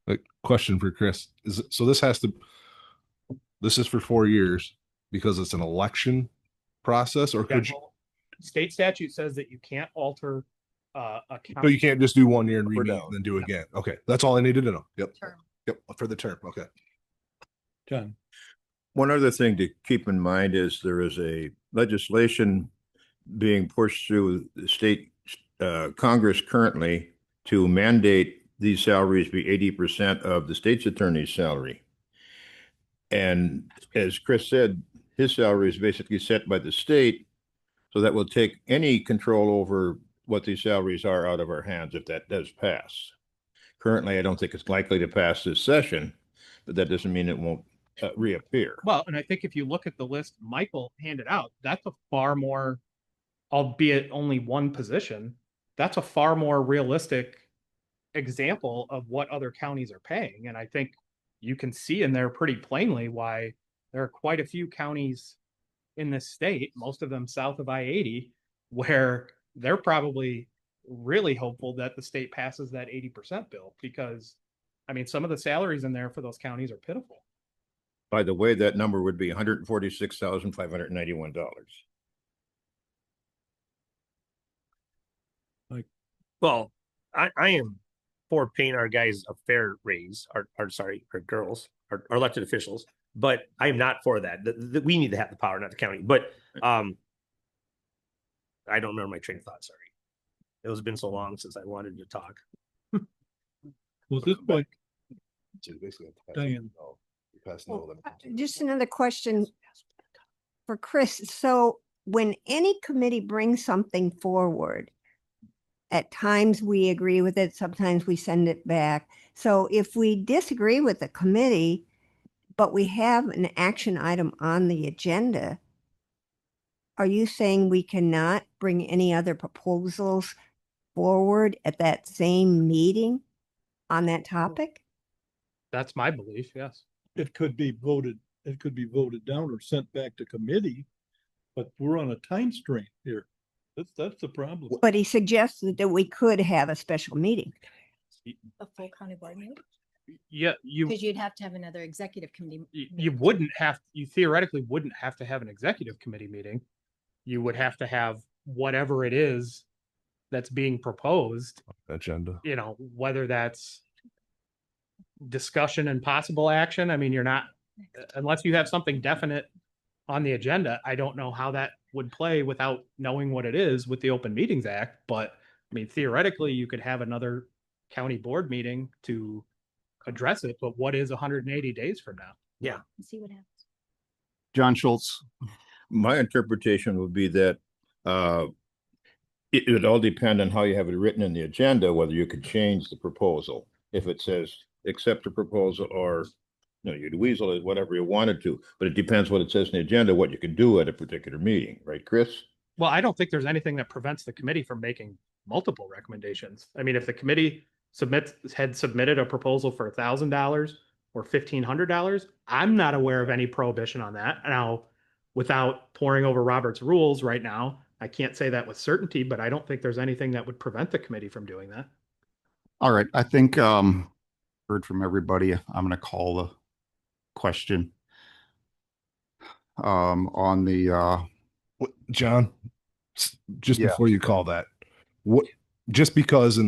S: A question for Chris is, so this is for 4 years because it's an election process, or could you,
G: State statute says that you can't alter a
S: so you can't just do 1 year and remeet and then do it again? Okay, that's all I needed to know. Yep. Yep, for the term. Okay.
H: John.
F: One other thing to keep in mind is there is a legislation being pushed through the state Congress currently to mandate these salaries be 80% of the state's attorney's salary. And as Chris said, his salary is basically set by the state. So that will take any control over what these salaries are out of our hands if that does pass. Currently, I don't think it's likely to pass this session, but that doesn't mean it won't reappear.
G: Well, and I think if you look at the list Michael handed out, that's a far more, albeit only one position, that's a far more realistic example of what other counties are paying. And I think you can see in there pretty plainly why there are quite a few counties in this state, most of them south of I-80, where they're probably really hopeful that the state passes that 80% bill, because I mean, some of the salaries in there for those counties are pitiful.
F: By the way, that number would be $146,591.
C: Well, I am for paying our guys a fair raise, our girls, our elected officials, but I am not for that. We need to have the power, not the county. But I don't remember my train of thought. Sorry. It has been so long since I wanted to talk.
H: Well, this point, Diane.
B: Just another question for Chris. So when any committee brings something forward, at times we agree with it, sometimes we send it back. So if we disagree with the committee, but we have an action item on the agenda, are you saying we cannot bring any other proposals forward at that same meeting on that topic?
G: That's my belief, yes.
H: It could be voted down or sent back to committee, but we're on a time strain here. That's the problem.
B: But he suggested that we could have a special meeting.
Q: A full county board meeting?
G: Yeah,
Q: Because you'd have to have another executive committee.
G: you theoretically wouldn't have to have an executive committee meeting. You would have to have whatever it is that's being proposed.
S: Agenda.
G: You know, whether that's discussion and possible action. I mean, you're not, unless you have something definite on the agenda, I don't know how that would play without knowing what it is with the Open Meetings Act. But I mean, theoretically, you could have another county board meeting to address it. But what is 180 days from now?
C: Yeah.
Q: See what happens.
P: John Schultz.
F: My interpretation would be that it would all depend on how you have it written in the agenda, whether you could change the proposal. If it says accept the proposal, or you'd weasel it, whatever you wanted to, but it depends what it says in the agenda, what you can do at a particular meeting, right, Chris?
G: Well, I don't think there's anything that prevents the committee from making multiple recommendations. I mean, if the committee had submitted a proposal for $1,000 or $1,500, I'm not aware of any prohibition on that. Now, without poring over Robert's rules right now, I can't say that with certainty, but I don't think there's anything that would prevent the committee from doing that.
P: All right. I think heard from everybody. I'm going to call the question on the
S: John, just before you call that, just because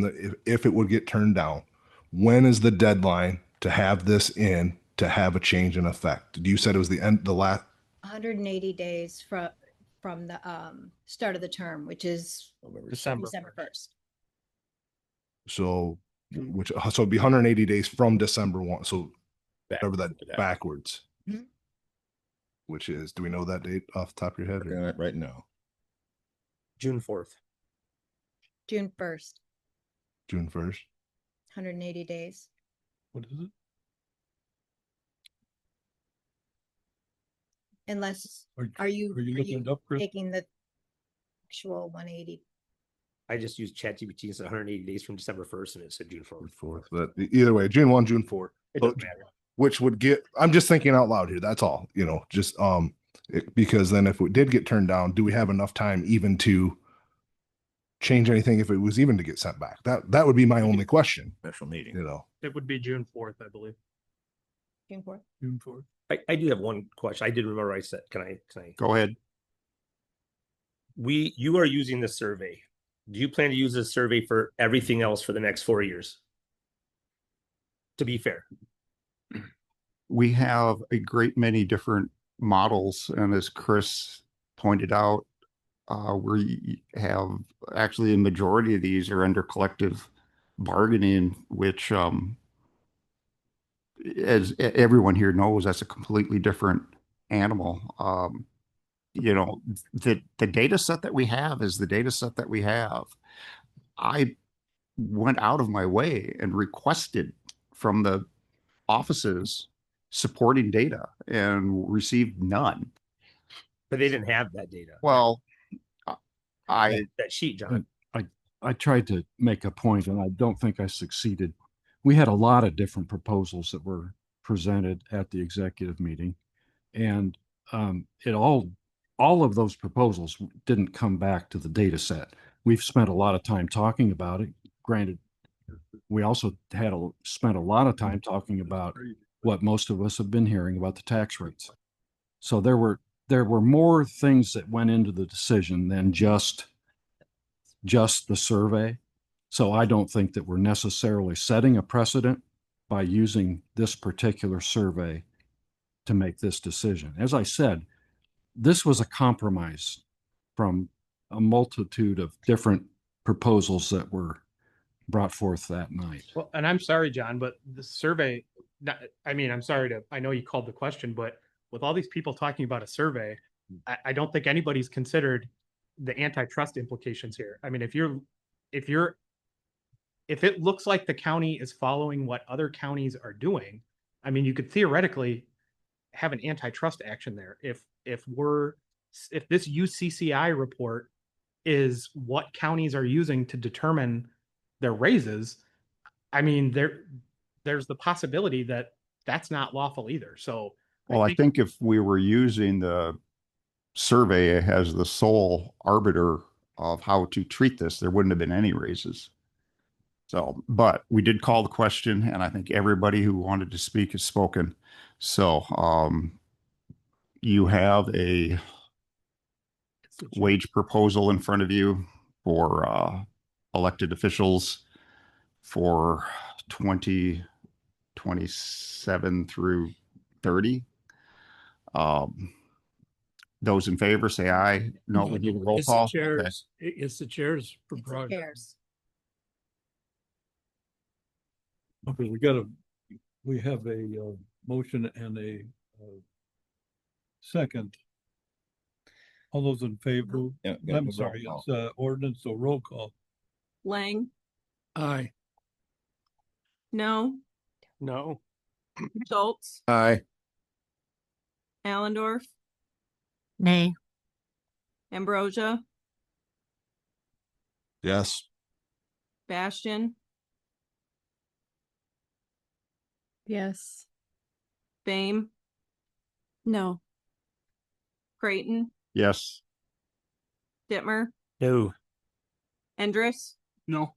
S: if it would get turned down, when is the deadline to have this in to have a change in effect? You said it was the last
Q: 180 days from the start of the term, which is December 1st.
S: So which, so it'd be 180 days from December 1. So whatever that
F: Backwards.
S: backwards,
F: Mhm.
S: which is, do we know that date off the top of your head?
F: Working on it right now.
C: June 4th.
Q: June 1st,
S: June 1st.
Q: 180 days.
H: What is it?
Q: Unless,
H: Are
Q: are you
H: looking it up, Chris?
Q: taking the actual 180?
C: I just used ChatGPT and said 180 days from December 1st, and it said June 4th.
S: 4th, but either way, June 1, June 4.
C: It
S: So-
C: doesn't matter.
S: which would get, I'm just thinking out loud here. That's all, just, because then if it did get turned down, do we have enough time even to change anything if it was even to get sent back? That would be my only question,
F: Special meeting.
G: It would be June 4th, I believe.
Q: June 4th.
H: June 4th.
C: I do have one question. I did remember I said, can I?
P: Go ahead.
C: You are using this survey. Do you plan to use this survey for everything else for the next 4 years? To be fair.
P: We have a great many different models, and as Chris pointed out, we have actually a majority of these are under collective bargaining, which as everyone here knows, that's a completely different animal. The data set that we have is the data set that we have. I went out of my way and requested from the offices supporting data and received none.
C: But they didn't have that data.
P: Well,
C: that sheet, John.
E: I tried to make a point and I don't think I succeeded. We had a lot of different proposals that were presented at the executive meeting. And all of those proposals didn't come back to the data set. We've spent a lot of time talking about it. Granted, we also spent a lot of time talking about what most of us have been hearing about the tax rates. So there were more things that went into the decision than just the survey. So I don't think that we're necessarily setting a precedent by using this particular survey to make this decision. As I said, this was a compromise from a multitude of different proposals that were brought forth that night.
G: Well, and I'm sorry, John, but the survey, I'm sorry I know you called the question, but with all these people talking about a survey, I don't think anybody's considered the antitrust implications here. I mean, if it looks like the county is following what other counties are doing, I mean, you could theoretically have an antitrust action there. If this UCCI report is what counties are using to determine their raises, I mean, there's the possibility that that's not lawful either. So,
P: well, I think if we were using the survey as the sole arbiter of how to treat this, there wouldn't have been any raises. So, but we did call the question, and I think everybody who wanted to speak has spoken. So, you have a wage proposal in front of you for elected officials for 2027 through 30. Those in favor say aye. No, we need a roll
R: It's
P: call.
R: the chairs. It's the chairs prerogative.
Q: Chairs.
H: Okay, we have a motion and a second. All those in favor?
F: Yeah,
H: I'm sorry, it's ordinance, so roll call.
D: Lang,
R: Aye.
D: no.
G: No.
D: Schultz,
F: Aye.
D: Allendorf,
Q: Nay.
D: Ambrosia,
S: Yes.
D: Bastian,
K: Yes.
D: Fame,
Q: No.
D: Creighton,
P: Yes.
D: Dittmer,
C: No.
D: Endris,
G: No.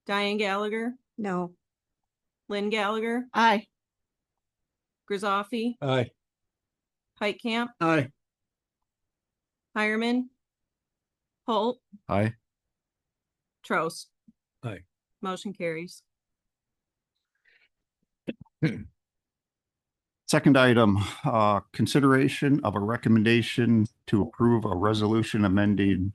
D: Diane Gallagher,
B: No.
D: Lynn Gallagher,
I: Aye.
D: Grizoffy,
H: Aye.
D: Heitkamp,
R: Aye.
D: Hireman, Holt,
E: Aye.
D: Trost.
H: Aye.
D: Motion carries.
P: Second item, consideration of a recommendation to approve a resolution amending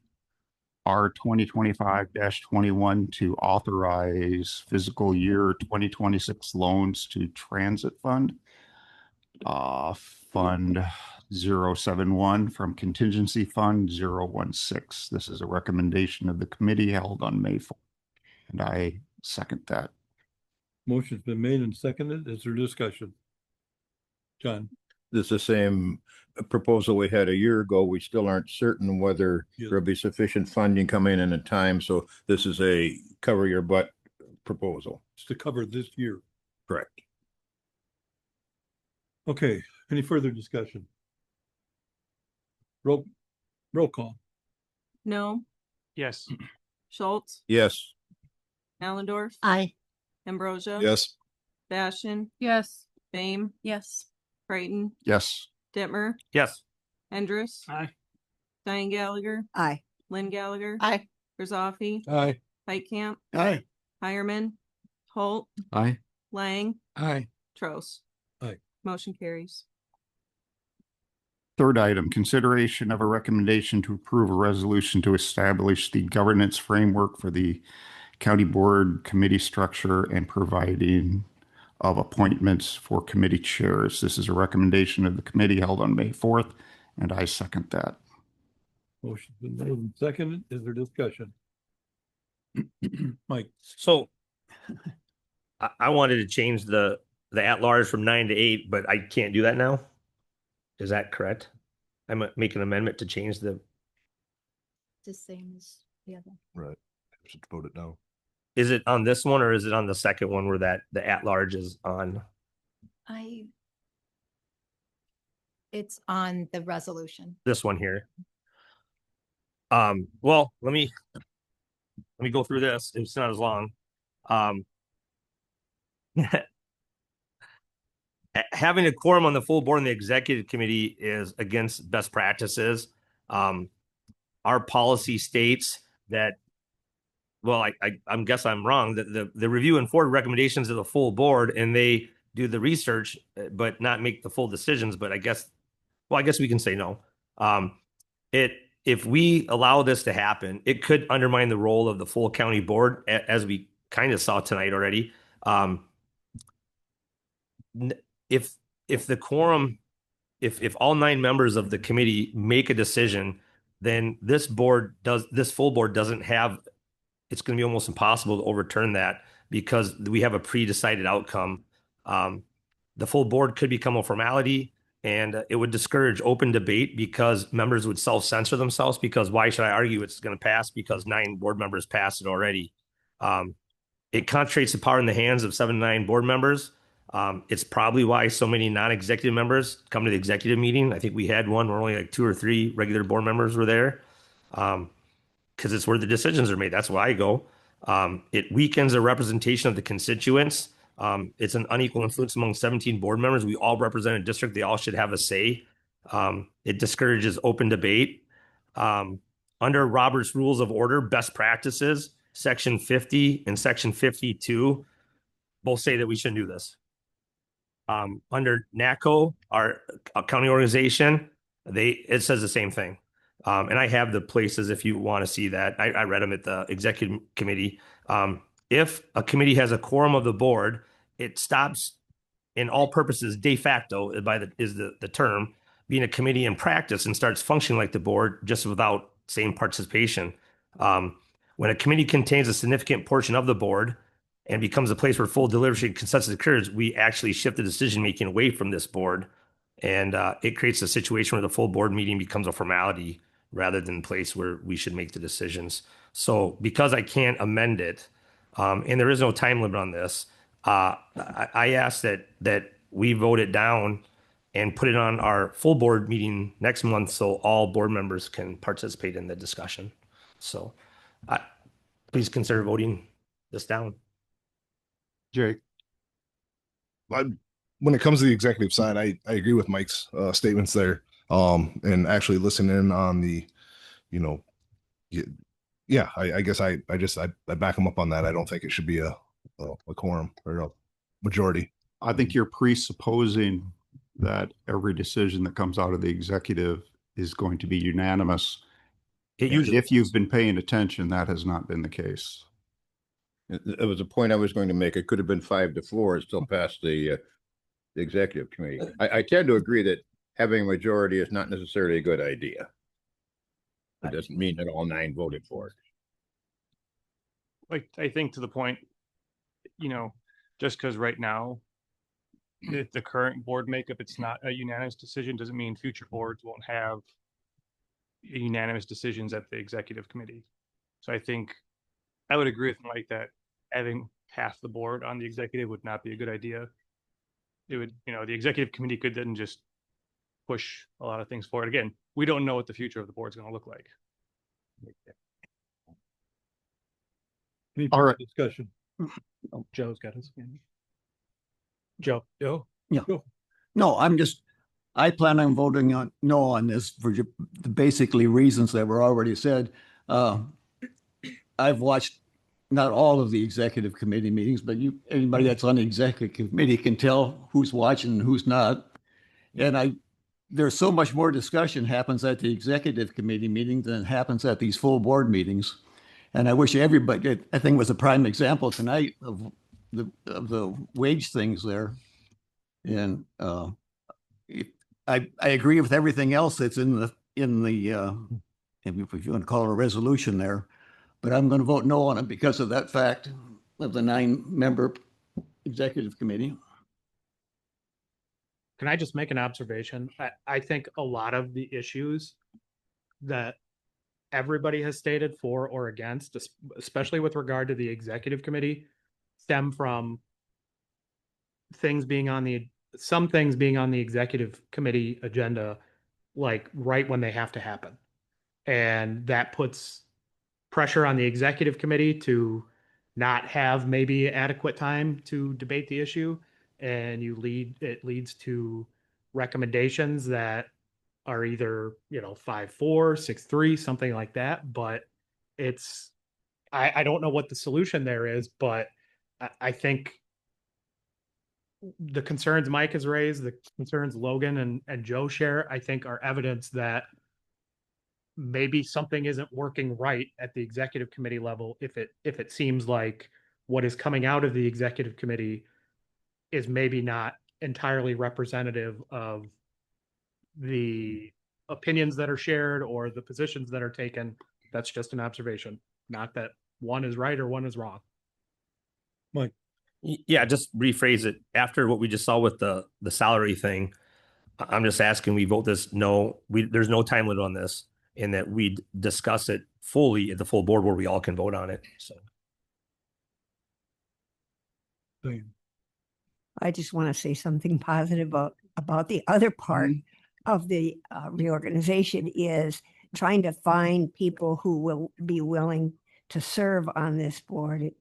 P: R 2025-21 to authorize fiscal year 2026 loans to Transit Fund. Fund 071 from Contingency Fund 016. This is a recommendation of the committee held on May 4th, and I second that.
H: Motion's been made and seconded. Is there discussion? John?
F: This is the same proposal we had a year ago. We still aren't certain whether
H: Yes.
F: there'll be sufficient funding coming in time. So this is a cover your butt proposal.
H: It's to cover this year.
F: Correct.
H: Okay, any further discussion? Roll call.
D: No,
G: Yes.
D: Schultz,
F: Yes.
D: Allendorf,
I: Aye.
D: Ambrosia.
S: Yes.
D: Bastion,
Q: Yes.
D: Bame,
O: Yes.
D: Creighton,
P: Yes.
D: Dittmer,
C: Yes.
D: Hendricks,
G: Aye.
D: Diane Gallagher,
B: Aye.
D: Lynn Gallagher,
I: Aye.
D: Griswold,
H: Aye.
D: Heitkamp,
A: Aye.
D: Hireman, Holt,
E: Aye.
D: Lang,
R: Aye.
D: Trost.
H: Aye.
D: Motion carries.
P: Third item, consideration of a recommendation to approve a resolution to establish the governance framework for the county board committee structure and providing of appointments for committee chairs. This is a recommendation of the committee held on May 4th, and I second that.
H: Motion's been made and seconded. Is there discussion? Mike?
C: So I wanted to change the at-large from 9 to 8, but I can't do that now. Is that correct? I'm make an amendment to change the,
Q: The same as the other.
S: Right. We should vote it down.
C: is it on this one or is it on the second one where that the at-large is on?
Q: It's on the resolution.
C: This one here. Well, let me go through this. It's not as long. Having a quorum on the full board and the executive committee is against best practices. Our policy states that, well, I guess I'm wrong, that the review and forward recommendations of the full board and they do the research, but not make the full decisions. But I guess we can say no. If we allow this to happen, it could undermine the role of the full county board, as we kind of saw tonight already. If the quorum, if all 9 members of the committee make a decision, then this full board doesn't have, it's going to be almost impossible to overturn that because we have a pre-decided outcome. The full board could become a formality and it would discourage open debate because members would self-censor themselves because why should I argue it's going to pass because 9 board members passed it already. It concentrates the power in the hands of 7 to 9 board members. It's probably why so many non-executive members come to the executive meeting. I think we had one where only like 2 or 3 regular board members were there. Because it's where the decisions are made. That's why I go. It weakens the representation of the constituents. It's an unequal influence among 17 board members. We all represent a district. They all should have a say. It discourages open debate. Under Robert's Rules of Order, best practices, Section 50 and Section 52 both say that we shouldn't do this. Under NACO, our county organization, it says the same thing. And I have the places if you want to see that. I read them at the executive committee. If a committee has a quorum of the board, it stops in all purposes de facto is the term being a committee in practice and starts functioning like the board just without same participation. When a committee contains a significant portion of the board and becomes a place where full deliberation consensus occurs, we actually shift the decision making away from this board. And it creates a situation where the full board meeting becomes a formality rather than a place where we should make the decisions. So because I can't amend it, and there is no time limit on this, I ask that we vote it down and put it on our full board meeting next month so all board members can participate in the discussion. So please consider voting this down.
P: Jake?
S: When it comes to the executive side, I agree with Mike's statements there. And actually listening on the, I guess I back him up on that. I don't think it should be a quorum or a majority.
P: I think you're presupposing that every decision that comes out of the executive is going to be unanimous.
C: It usually,
P: If you've been paying attention, that has not been the case.
F: It was a point I was going to make. It could have been 5-4. It still passed the executive committee. I tend to agree that having a majority is not necessarily a good idea. It doesn't mean that all 9 voted for it.
G: Like, I think to the point, you know, just because right now, the current board makeup, it's not a unanimous decision, doesn't mean future boards won't have unanimous decisions at the executive committee. So I think I would agree with Mike that having half the board on the executive would not be a good idea. It would, you know, the executive committee could then just push a lot of things forward. Again, we don't know what the future of the board is going to look like.
H: Any
S: All right.
H: discussion?
G: Oh, Joe's got his hand. Joe.
A: Yeah. No, I plan on voting no on this for the basically reasons that were already said. I've watched not all of the executive committee meetings, but anybody that's on the executive committee can tell who's watching and who's not. And there's so much more discussion happens at the executive committee meeting than happens at these full board meetings. And I wish everybody, I think was a prime example tonight of the wage things there. And I agree with everything else that's in the if you want to call it a resolution there, but I'm going to vote no on it because of that fact of the 9-member executive committee.
T: Can I just make an observation? I think a lot of the issues that everybody has stated for or against, especially with regard to the executive committee, stem from some things being on the executive committee agenda, like right when they have to happen. And that puts pressure on the executive committee to not have maybe adequate time to debate the issue. And it leads to recommendations that are either, 5-4, 6-3, something like that. But I don't know what the solution there is, but I think the concerns Mike has raised, the concerns Logan and Joe share, I think are evidence that maybe something isn't working right at the executive committee level if it seems like what is coming out of the executive committee is maybe not entirely representative of the opinions that are shared or the positions that are taken. That's just an observation, not that one is right or one is wrong.
H: Mike.
C: Yeah, just rephrase it. After what we just saw with the salary thing, I'm just asking we vote this no. There's no time limit on this, and that we discuss it fully at the full board where we all can vote on it. So
B: I just want to say something positive about the other part of the reorganization is trying to find people who will be willing to serve on this board. It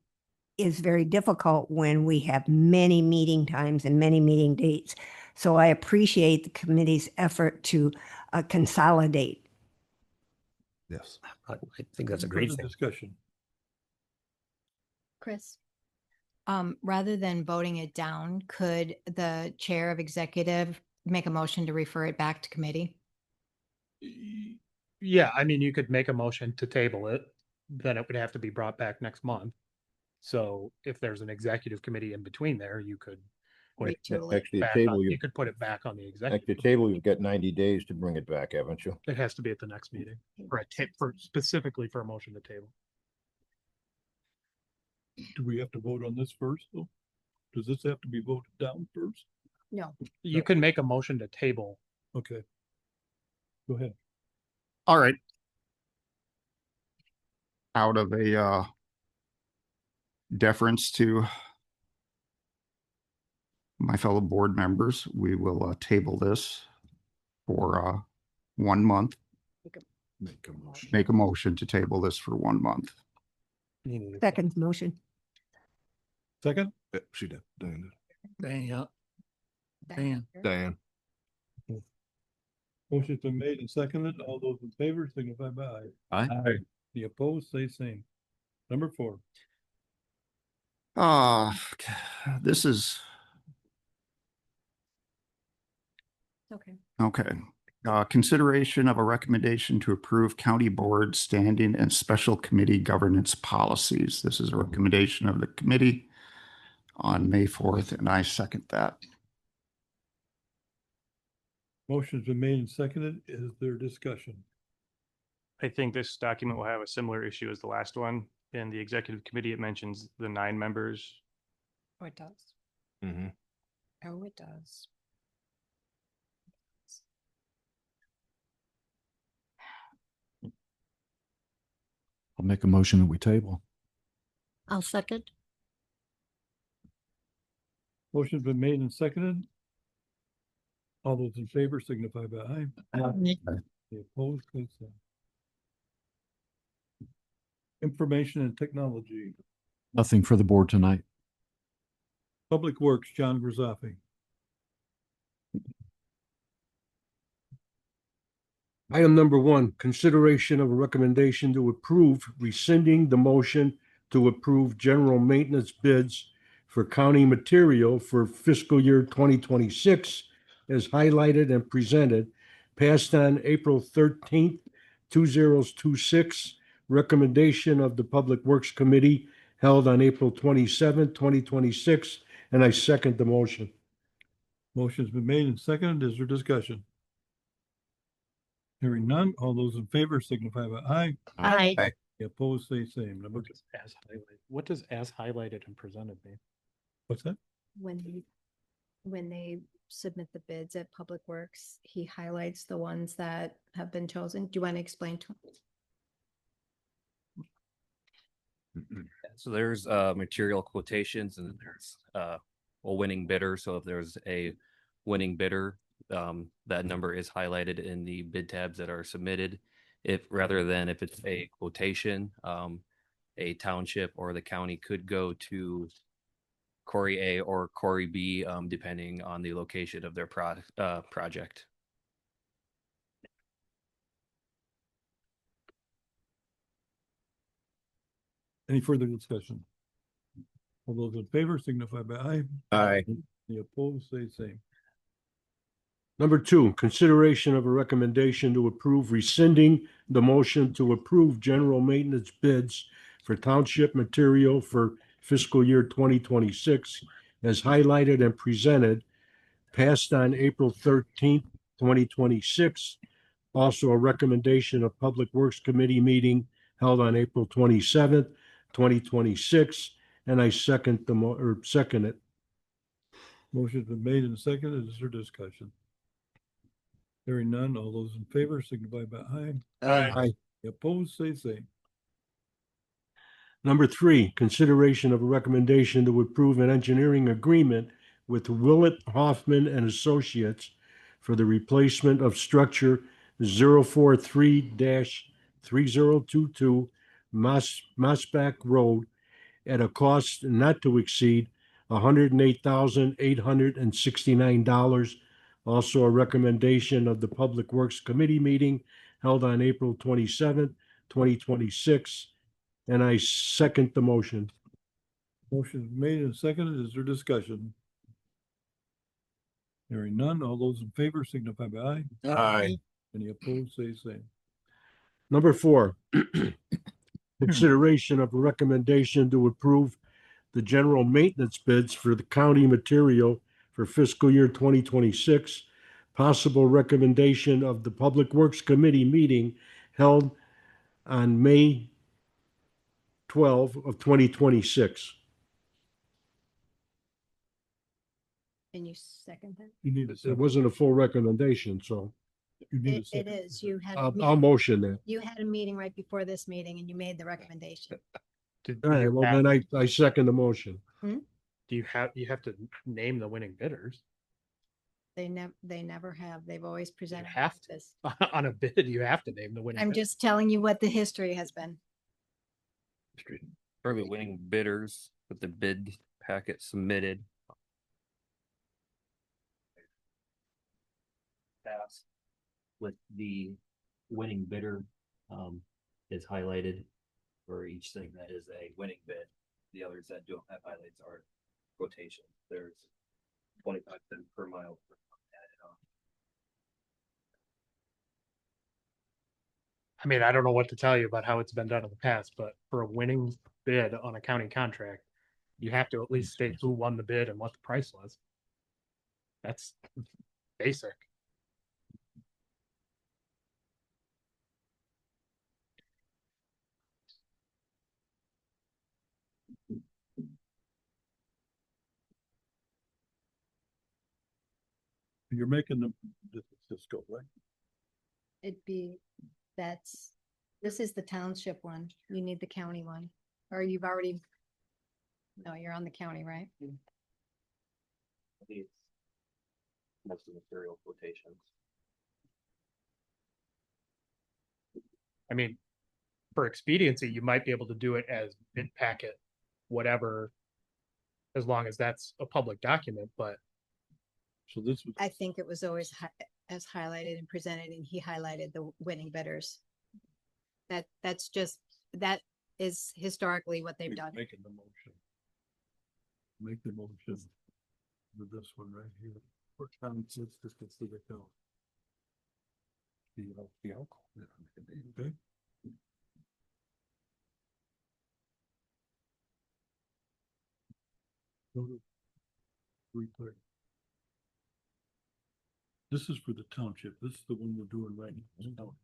B: is very difficult when we have many meeting times and many meeting dates. So I appreciate the committee's effort to consolidate.
S: Yes.
C: I think that's a great thing.
H: Discussion.
Q: Chris, rather than voting it down, could the chair of executive make a motion to refer it back to committee?
T: Yeah, I mean, you could make a motion to table it, then it would have to be brought back next month. So if there's an executive committee in between there, you could put it
F: Actually,
T: back
F: table,
T: on, you could put it back on the
F: At
T: executive.
F: the table, you've got 90 days to bring it back, haven't you?
T: It has to be at the next meeting for specifically for a motion to table.
H: Do we have to vote on this first, though? Does this have to be voted down first?
Q: No.
T: You can make a motion to table.
H: Okay. Go ahead.
P: All right. Out of a deference to my fellow board members, we will table this for 1 month. Make a motion to table this for 1 month.
B: Second motion.
H: Second?
S: Yeah, she did. Diane
Q: Dan.
H: Motion's been made and seconded. All those in favor signify by aye.
S: Aye.
H: The opposed, say same. Number 4.
P: This is
Q: Okay.
P: okay. Consideration of a recommendation to approve county board standing and special committee governance policies. This is a recommendation of the committee on May 4th, and I second that.
H: Motion's been made and seconded. Is there discussion?
G: I think this document will have a similar issue as the last one. In the executive committee, it mentions the 9 members.
Q: Oh, it does.
F: Mhm.
Q: Oh, it does.
E: I'll make a motion that we table.
O: I'll second.
H: Motion's been made and seconded. All those in favor signify by aye.
O: Aye.
H: The opposed, please say. Information and technology,
E: Nothing for the board tonight.
H: Public Works, John Grisafi.
U: Item number 1, consideration of a recommendation to approve rescinding the motion to approve general maintenance bids for county material for fiscal year 2026 as highlighted and presented, passed on April 13th, 2026. Recommendation of the Public Works Committee held on April 27th, 2026, and I second the motion.
H: Motion's been made and seconded. Is there discussion? Hearing none, all those in favor signify by aye.
O: Aye.
H: The opposed, say same. Number,
T: What does as highlighted and presented mean?
H: what's that?
Q: When they submit the bids at Public Works, he highlights the ones that have been chosen. Do you want to explain to him?
V: So there's material quotations and then there's a winning bidder. So if there's a winning bidder, that number is highlighted in the bid tabs that are submitted. If rather than if it's a quotation, a township or the county could go to Corey A or Corey B, depending on the location of their project.
H: Any further discussion? All those in favor signify by aye.
F: Aye.
H: The opposed, say same.
U: Number 2, consideration of a recommendation to approve rescinding the motion to approve general maintenance bids for township material for fiscal year 2026 as highlighted and presented, passed on April 13th, 2026. Also a recommendation of Public Works Committee meeting held on April 27th, 2026, and I second second it.
H: Motion's been made and seconded. Is there discussion? Hearing none, all those in favor signify by aye.
U: Aye.
H: The opposed, say same.
U: Number 3, consideration of a recommendation to approve an engineering agreement with Willett Hoffman and Associates for the replacement of structure 043-3022 Mossback Road at a cost not to exceed $108,869. Also a recommendation of the Public Works Committee meeting held on April 27th, 2026, and I second the motion.
H: Motion made and seconded. Is there discussion? Hearing none, all those in favor signify by aye.
F: Aye.
H: Any opposed, say same.
U: Number 4, consideration of a recommendation to approve the general maintenance bids for the county material for fiscal year 2026. Possible recommendation of the Public Works Committee meeting held on May 12 of 2026.
Q: Can you second that?
H: You need a
U: It
H: second.
U: wasn't a full recommendation, so
H: You need a
Q: It
H: second.
Q: is. You had.
U: I'll motion that.
Q: You had a meeting right before this meeting and you made the recommendation.
U: All right, well, then I second the motion.
T: Do you have to name the winning bidders?
Q: They never have. They've always presented
T: have
Q: like this.
T: On a bid, you have to name the winning
Q: I'm
T: bidder.
Q: just telling you what the history has been.
V: For the winning bidders with the bid packet submitted. Pass with the winning bidder is highlighted for each thing that is a winning bid. The others that don't have highlights are quotation. There's 25 cents per mile added on.
T: I mean, I don't know what to tell you about how it's been done in the past, but for a winning bid on a county contract, you have to at least state who won the bid and what the price was. That's basic.
H: You're making the Cisco, right?
Q: It'd be, this is the township one. You need the county one. Or you've already, no, you're on the county, right?
V: Most of the material quotations.
T: I mean, for expediency, you might be able to do it as bid packet, whatever, as long as that's a public document, but.
H: So this was.
Q: I think it was always as highlighted and presented, and he highlighted the winning bidders. That's just, that is historically what they've done.
H: Making the motion. Make the motion with this one right here. For township, this is the account. The alcohol. Okay. Go to 3:30. This is for the township. This is the one we're doing right now.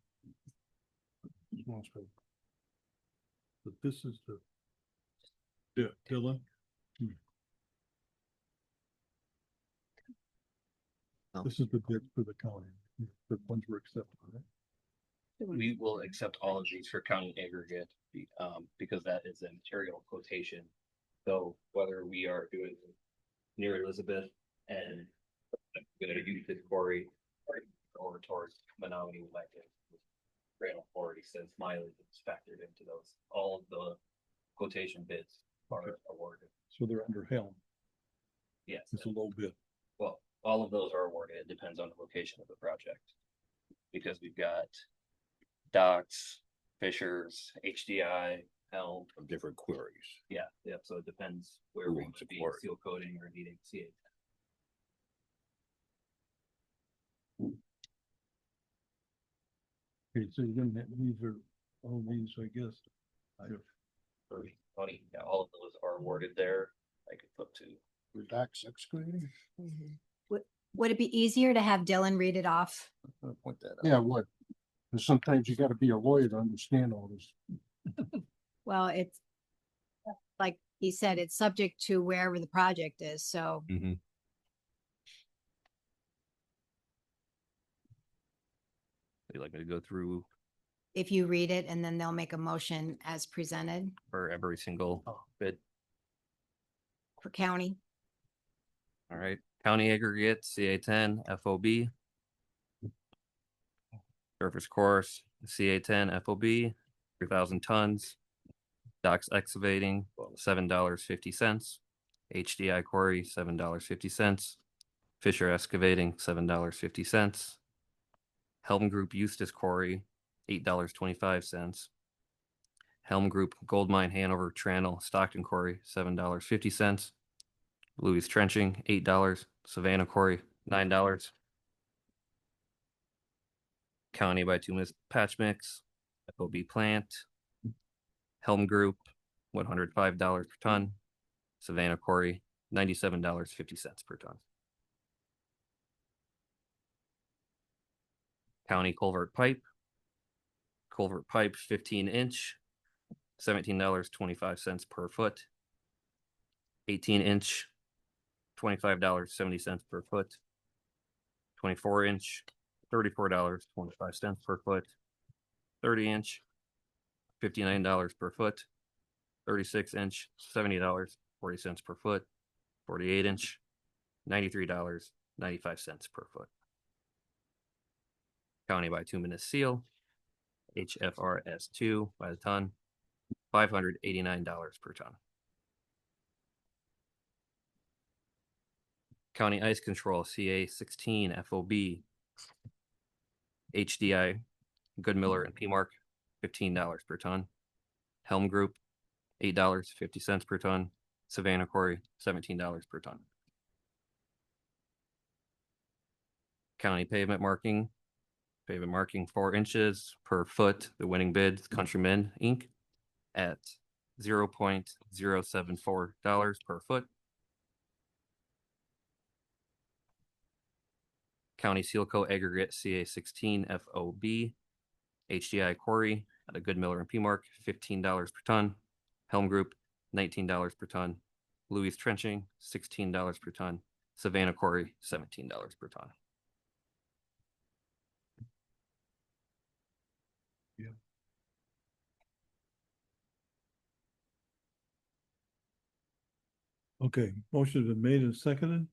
H: But this is the. Yeah, Dylan. This is the bid for the county. The ones we're accepting, right?
V: We will accept all of these for county aggregate, because that is a material quotation. So whether we are doing near Elizabeth and gonna use this quarry or towards Menominee, like Randall already says mileage is factored into those. All of the quotation bids are awarded.
H: So they're under Helm.
V: Yes.
H: It's a low bid.
V: Well, all of those are awarded. It depends on the location of the project. Because we've got Docks, Fishers, HDI, Helm.
F: Of different queries.
V: Yeah, so it depends where
F: Who
V: we
F: wants
V: would
F: a
V: be
F: quarry?
V: seal coating or needing CA.
H: Okay, so you're gonna, these are, all these, I guess.
V: Yeah, all of those are awarded there. I could flip to.
S: Your Doc's excavating?
Q: Would it be easier to have Dylan read it off?
F: Point that out.
U: Yeah, what? Because sometimes you gotta be a lawyer to understand all this.
Q: Well, it's like he said, it's subject to wherever the project is, so.
F: Mhm.
V: Would you like me to go through
Q: If you read it and then they'll make a motion as presented
V: for every single bid?
Q: for county.
V: All right, county aggregate, CA10, FOB. Surface course, CA10, FOB, 3,000 tons. Docks excavating, $7.50. HDI quarry, $7.50. Fisher excavating, $7.50. Helm Group Eustis Quarry, $8.25. Helm Group Gold Mine Hanover Tranel Stockton Quarry, $7.50. Louis Trenching, $8. Savannah Quarry, $9. County Bituminous Patch Mix, FOB Plant. Helm Group, $105 per ton. Savannah Quarry, $97.50 per ton. County Culvert Pipe. Culvert Pipe 15-inch, $17.25 per foot. 18-inch, $25.70 per foot. 24-inch, $34.25 per foot. 30-inch, $59 per foot. 36-inch, $70.40 per foot. 48-inch, $93.95 per foot. County bituminous seal, HFRS2 by the ton, $589 per ton. County ice control, CA16 FOB, HDI, Goodmiller and PMark, $15 per ton. Helm Group, $8.50 per ton. Savannah Quarry, $17 per ton. County pavement marking, Pavement marking 4 inches per foot. The winning bid, Countryman Inc. at $0.074 per foot. County Seal Coat Aggregate CA16 FOB. HDI Quarry at a Good Miller and P Mark, $15 per ton. Helm Group, $19 per ton. Louis Trenching, $16 per ton. Savannah Quarry, $17 per ton.
H: Okay, motion has been made and seconded.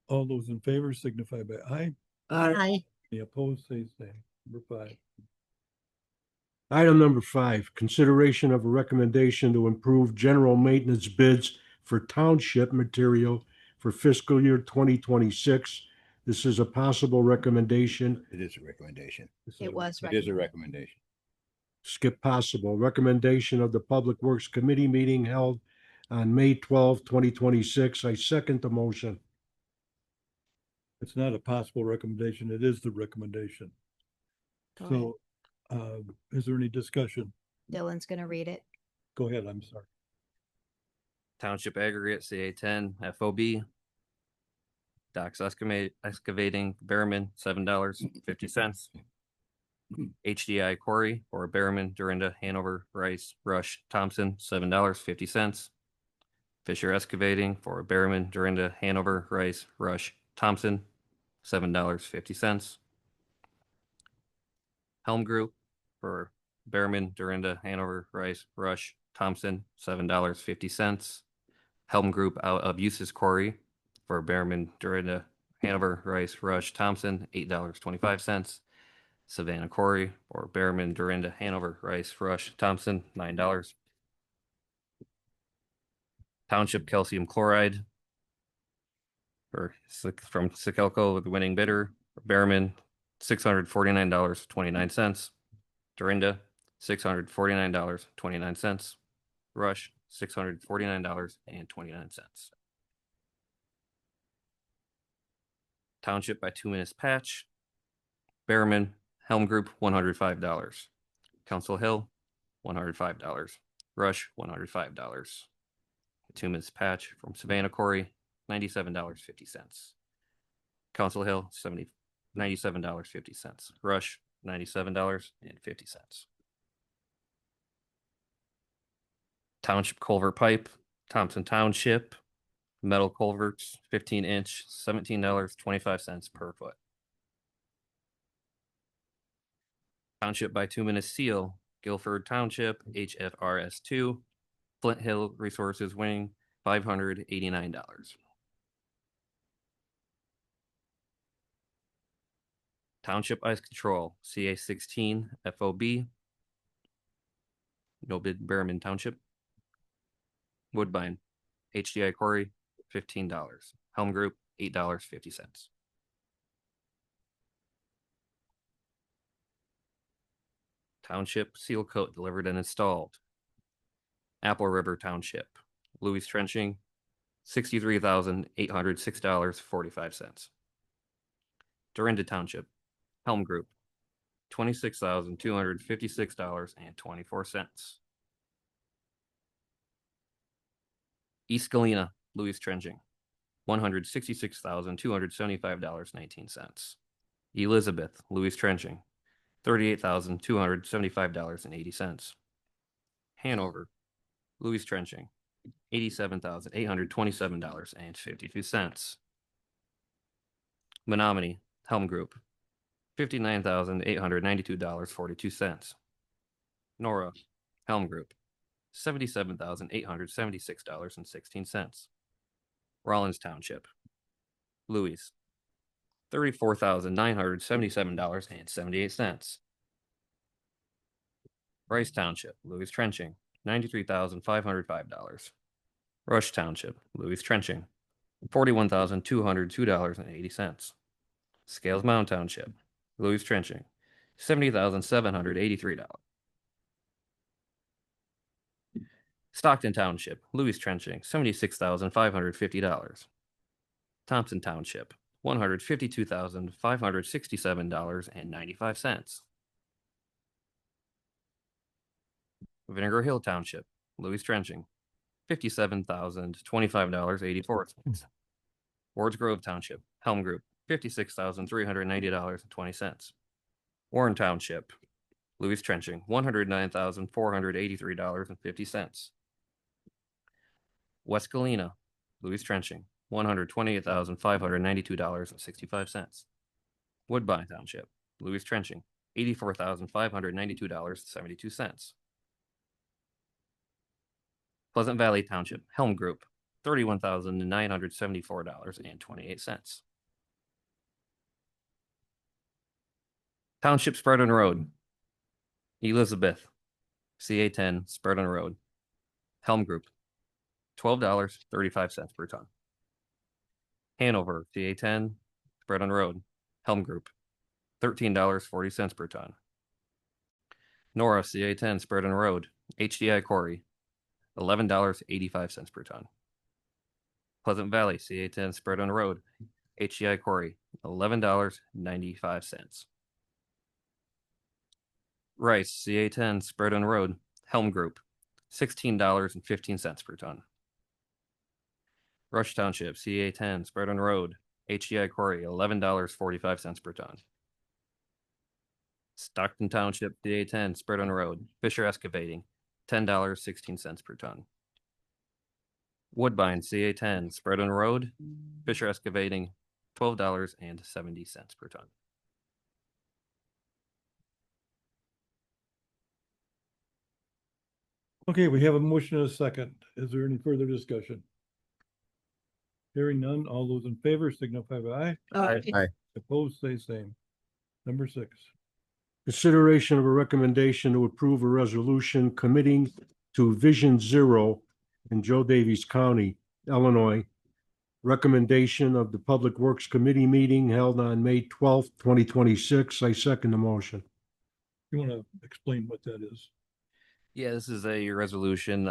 H: All those in favor signify by aye.
Q: Aye.
H: Any opposed, say same. Number 5.
U: Item number 5, consideration of a recommendation to improve general maintenance bids for township material for fiscal year 2026. This is a possible recommendation.
F: It is a recommendation.
Q: It was.
F: It is a recommendation.
U: Skip possible. Recommendation of the Public Works Committee meeting held on May 12, 2026. I second the motion.
H: It's not a possible recommendation, it is the recommendation.
Q: Go ahead.
H: So, is there any discussion?
Q: Dylan's gonna read it.
H: Go ahead, I'm sorry.
V: Township Aggregate CA10 FOB. Docks Excavating Behrman, $7.50. HDI Quarry or Behrman, Dorinda, Hanover, Rice, Rush, Thompson, $7.50. Fisher Excavating for Behrman, Dorinda, Hanover, Rice, Rush, Thompson, $7.50. Helm Group for Behrman, Dorinda, Hanover, Rice, Rush, Thompson, $7.50. Helm Group out of Uses Quarry for Behrman, Dorinda, Hanover, Rice, Rush, Thompson, $8.25. Savannah Quarry for Behrman, Dorinda, Hanover, Rice, Rush, Thompson, $9. Township Calcium Chloride from Sikelco with the winning bidder. Behrman, $649.29. Dorinda, $649.29. Rush, $649.29. Township by 2 minutes patch. Behrman, Helm Group, $105. Council Hill, $105. Rush, $105. 2 minutes patch from Savannah Quarry, $97.50. Council Hill, $97.50. Rush, $97.50. Township Culvert Pipe, Thompson Township, metal culverts, 15-inch, $17.25 per foot. Township by 2 minutes seal, Guilford Township, HFRS2, Flint Hill Resources Wing, $589. Township Ice Control, CA16 FOB, no bid, Behrman Township. Woodbine, HDI Quarry, $15. Helm Group, $8.50. Township Seal Coat delivered and installed. Apple River Township, Louis Trenching, $63,806.45. Dorinda Township, Helm Group, $26,256.24. East Galena, Louis Trenching, $166,275.19. Elizabeth, Louis Trenching, $38,275.80. Hanover, Louis Trenching, $87,827.52. Menominee, Helm Group, $59,892.42. Nora, Helm Group, $77,876.16. Rollins Township, Louis, $34,977.78. Rice Township, Louis Trenching, $93,505. Rush Township, Louis Trenching, $41,202.80. Scales Mound Township, Louis Trenching, $70,783. Stockton Township, Louis Trenching, $76,550. Thompson Township, $152,567.95. Vinegar Hill Township, Louis Trenching, $57,025.84. Wards Grove Township, Helm Group, $56,390.20. Warren Township, Louis Trenching, $109,483.50. West Galena, Louis Trenching, $128,592.65. Woodbine Township, Louis Trenching, $84,592.72. Pleasant Valley Township, Helm Group, $31,974.28. Township Spartan Road, Elizabeth, CA10 Spartan Road, Helm Group, $12.35 per ton. Hanover, CA10 Spartan Road, Helm Group, $13.40 per ton. Nora, CA10 Spartan Road, HDI Quarry, $11.85 per ton. Pleasant Valley, CA10 Spartan Road, HDI Quarry, $11.95. Rice, CA10 Spartan Road, Helm Group, $16.15 per ton. Rush Township, CA10 Spartan Road, HDI Quarry, $11.45 per ton. Stockton Township, CA10 Spartan Road, Fisher Excavating, $10.16 per ton. Woodbine, CA10 Spartan Road, Fisher Excavating, $12.70 per ton.
H: Okay, we have a motion and a second. Is there any further discussion? Hearing none, all those in favor signify by aye.
F: Aye.
H: Opposed, say same. Number 6.
U: Consideration of a recommendation to approve a resolution committing to Vision Zero in Joe Davies County, Illinois. Recommendation of the Public Works Committee meeting held on May 12th, 2026. I second the motion.
H: You want to explain what that is?
V: Yeah, this is a resolution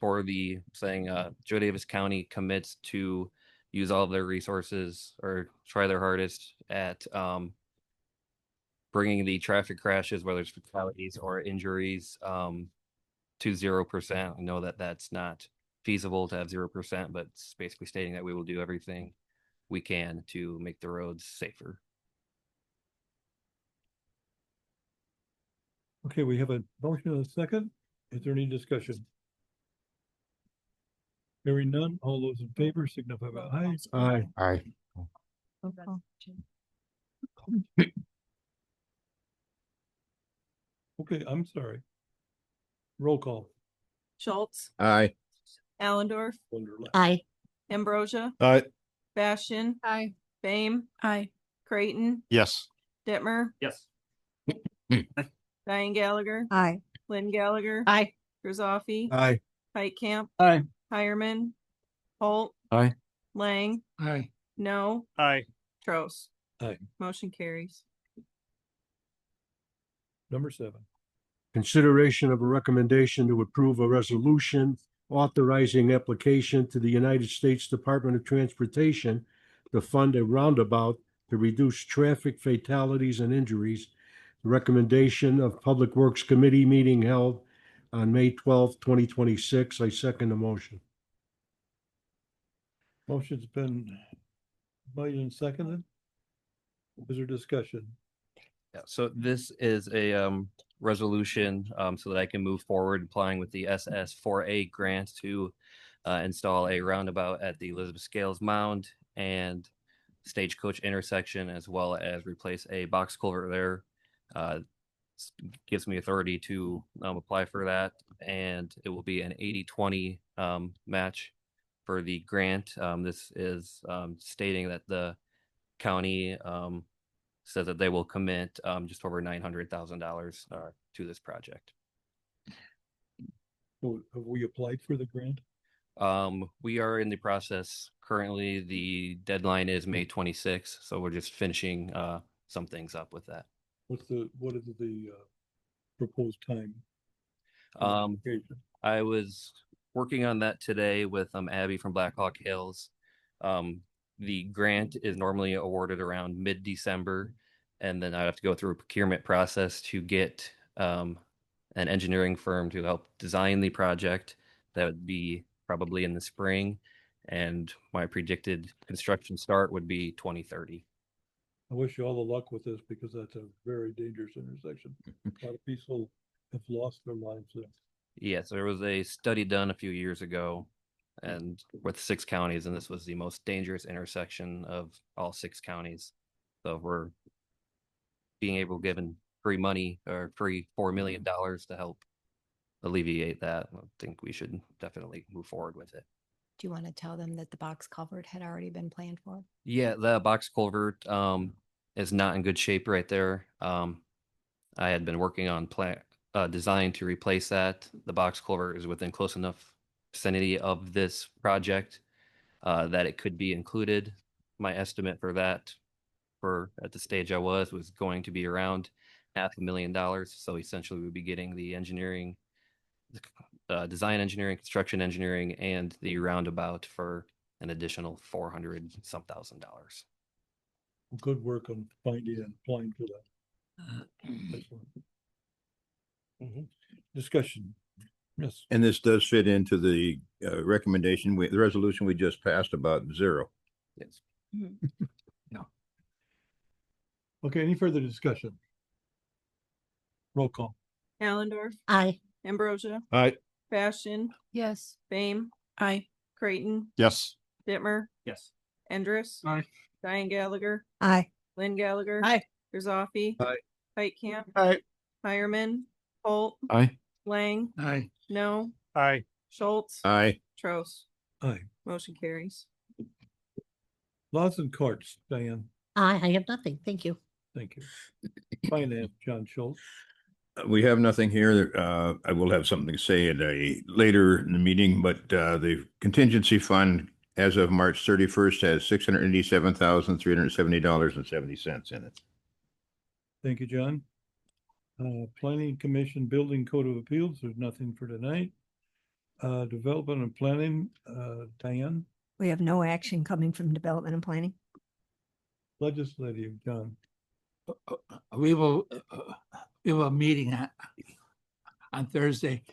V: for the saying Joe Davis County commits to use all of their resources or try their hardest at bringing the traffic crashes, whether it's fatalities or injuries, to 0%. I know that that's not feasible to have 0%, but it's basically stating that we will do everything we can to make the roads safer.
H: Okay, we have a motion and a second. Is there any discussion? Hearing none, all those in favor signify by aye.
U: Aye.
P: Aye.
H: Okay, I'm sorry. Roll call.
D: Schultz,
F: Aye.
D: Allendorf,
Q: Aye.
D: Ambrosia,
S: Aye.
D: Bastian. Aye. Bame. Aye. Creighton,
P: Yes.
D: Dittmer,
C: Yes.
D: Diane Gallagher,
B: Aye.
D: Lynn Gallagher.
I: Aye.
D: Griswold,
S: Aye.
D: Heitkamp,
R: Aye.
D: Hireman, Holt,
E: Aye.
D: Lang,
R: Aye.
D: no,
G: Aye.
D: Trost.
H: Aye.
D: Motion carries.
H: Number 7.
U: Consideration of a recommendation to approve a resolution authorizing application to the United States Department of Transportation to fund a roundabout to reduce traffic fatalities and injuries. The recommendation of Public Works Committee meeting held on May 12th, 2026. I second the motion.
H: Motion's been made and seconded. Is there discussion?
V: Yeah, so this is a resolution so that I can move forward applying with the SS4A grant to install a roundabout at the Elizabeth Scales Mound and Stagecoach intersection, as well as replace a box culvert there. Gives me authority to apply for that, and it will be an 80-20 match for the grant. This is stating that the county says that they will commit just over $900,000 to this project.
H: So have we applied for the grant?
V: We are in the process currently. The deadline is May 26th, so we're just finishing some things up with that.
H: What is the proposed time?
V: I was working on that today with Abby from Blackhawk Hills. the grant is normally awarded around mid-December, and then I have to go through a procurement process to get an engineering firm to help design the project. That would be probably in the spring, and my predicted construction start would be 2030.
H: I wish you all the luck with this because that's a very dangerous intersection. A lot of people have lost their lives there.
V: Yes, there was a study done a few years ago, and with 6 counties, and this was the most dangerous intersection of all 6 counties. So we're being able given free money or free $4 million to help alleviate that. I think we should definitely move forward with it.
Q: Do you want to tell them that the box culvert had already been planned for?
V: Yeah, the box culvert is not in good shape right there. I had been working on design to replace that. The box culvert is within close enough vicinity of this project that it could be included. My estimate for that, at the stage I was going to be around $500,000. So essentially, we'd be getting the engineering, design engineering, construction engineering, and the roundabout for an additional $400-some thousand.
H: Good work on finding and applying for that. Excellent. Discussion. Yes.
F: And this does fit into the recommendation, the resolution we just passed about zero.
V: Yes.
H: No. Okay, any further discussion? Roll call.
D: Allendorf.
Q: Aye.
D: Ambrosia.
S: Aye.
D: Bastian.
Q: Yes.
D: Fame.
P: Aye.
D: Creighton.
P: Yes.
D: Dittmer.
G: Yes.
D: Endres.
G: Aye.
D: Diane Gallagher.
B: Aye.
D: Lynn Gallagher.
P: Aye.
D: Grisaffi.
S: Aye.
D: Heitkamp.
G: Aye.
D: Hireman. Holt.
E: Aye.
D: Lang.
R: Aye.
D: No.
G: Aye.
D: Schultz.
F: Aye.
D: Trost.
H: Aye.
D: Motion carries.
H: Laws and courts, Diane.
Q: I have nothing. Thank you.
H: Thank you. Finance, John Schultz.
F: We have nothing here. I will have something to say at later in the meeting, but the contingency fund as of March 31st has $687,370.70 in it.
H: Thank you, John. Planning Commission Building Code of Appeals, there's nothing for tonight. Development and Planning, Diane.
B: We have no action coming from development and planning.
H: Legislative, John.
R: We will have a meeting on Thursday.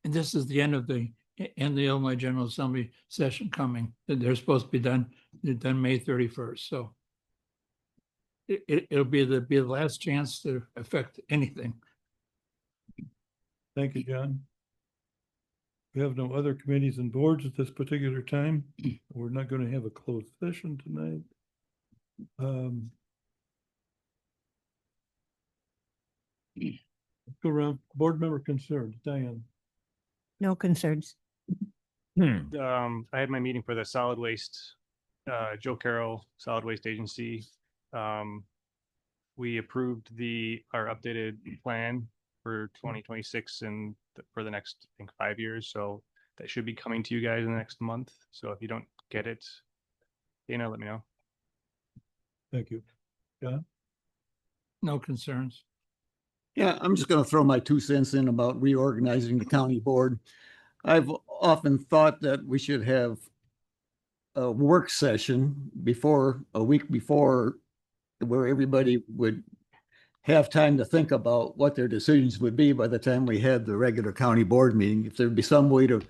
R: And this is the end of the Illinois General Assembly session coming. They're supposed to be done. They're done May 31st. So it'll be the last chance to affect anything.
H: Thank you, John. We have no other committees and boards at this particular time. We're not going to have a closed session tonight. Go around board member concerns, Diane.
B: No concerns.
G: I had my meeting for the solid waste, Joe Carroll Solid Waste Agency. We approved our updated plan for 2026 and for the next, I think, 5 years. So that should be coming to you guys in the next month. So if you don't get it, Dana, let me know.
H: Thank you. John?
R: No concerns.
A: Yeah, I'm just going to throw my 2 cents in about reorganizing the county board. I've often thought that we should have a work session a week before, where everybody would have time to think about what their decisions would be by the time we had the regular county board meeting. If there'd be some way to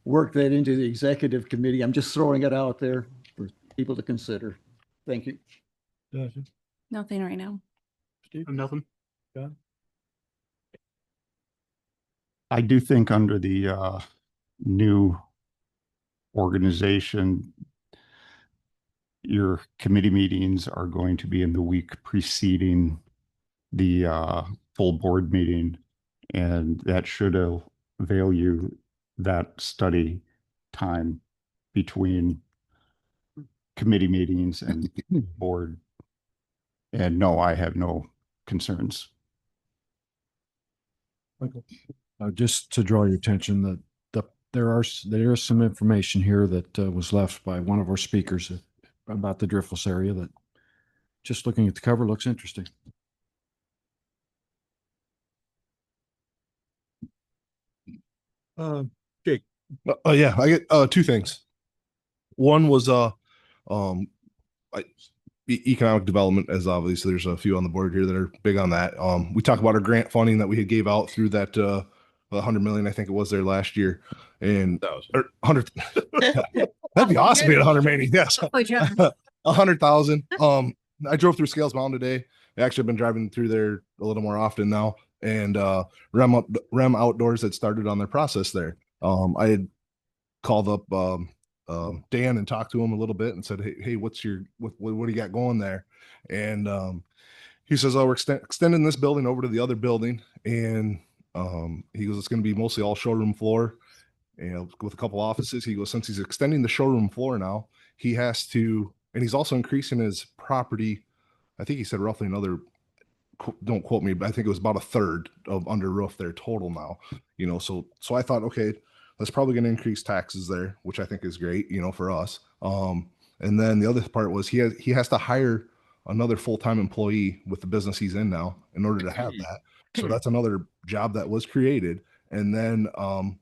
A: work that into the executive committee, I'm just throwing it out there for people to consider. Thank you.
H: Gotcha.
P: Nothing right now.
H: Steve?
G: Nothing.
H: John?
P: I do think under the new organization, your committee meetings are going to be in the week preceding the full board meeting, and that should avail you that study time between committee meetings and board. And no, I have no concerns.
H: Michael?
E: Just to draw your attention that there is some information here that was left by one of our speakers about the Driftless area that, just looking at the cover, looks interesting.
H: Jake?
S: Yeah, I get 2 things. One was I, economic development, as obviously there's a few on the board here that are big on that. We talk about our grant funding that we had gave out through that 100 million, I think it was there last year, and 100. That'd be awesome. To be at 100 million. Yes, 100,000. I drove through Scales Mountain today. I actually been driving through there a little more often now, and Rem Outdoors had started on their process there. I had called up Dan and talked to him a little bit and said, hey, what do you got going there? And he says, oh, we're extending this building over to the other building. And he goes, it's going to be mostly all showroom floor, and with a couple offices. He goes, since he's extending the showroom floor now, he has to, and he's also increasing his property. I think he said roughly another, don't quote me, but I think it was about a third of under roof there total now, so I thought, okay, that's probably going to increase taxes there, which I think is great, for us. And then the other part was he has to hire another full-time employee with the business he's in now in order to have that. So that's another job that was created. And then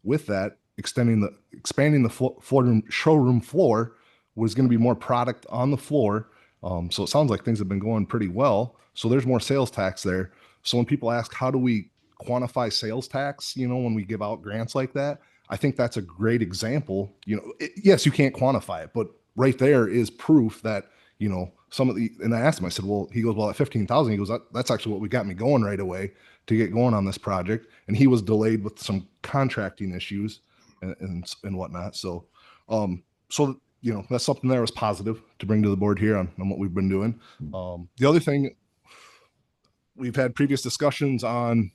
S: with that, expanding the showroom floor was going to be more product on the floor. So it sounds like things have been going pretty well. So there's more sales tax there. So when people ask, how do we quantify sales tax, when we give out grants like that, I think that's a great example. Yes, you can't quantify it, but right there is proof that, some of the, and I asked him, I said, well, at 15,000, he goes, that's actually what we got me going right away to get going on this project. And he was delayed with some contracting issues and whatnot. So, that's something that was positive to bring to the board here on what we've been doing. The other thing, we've had previous discussions on,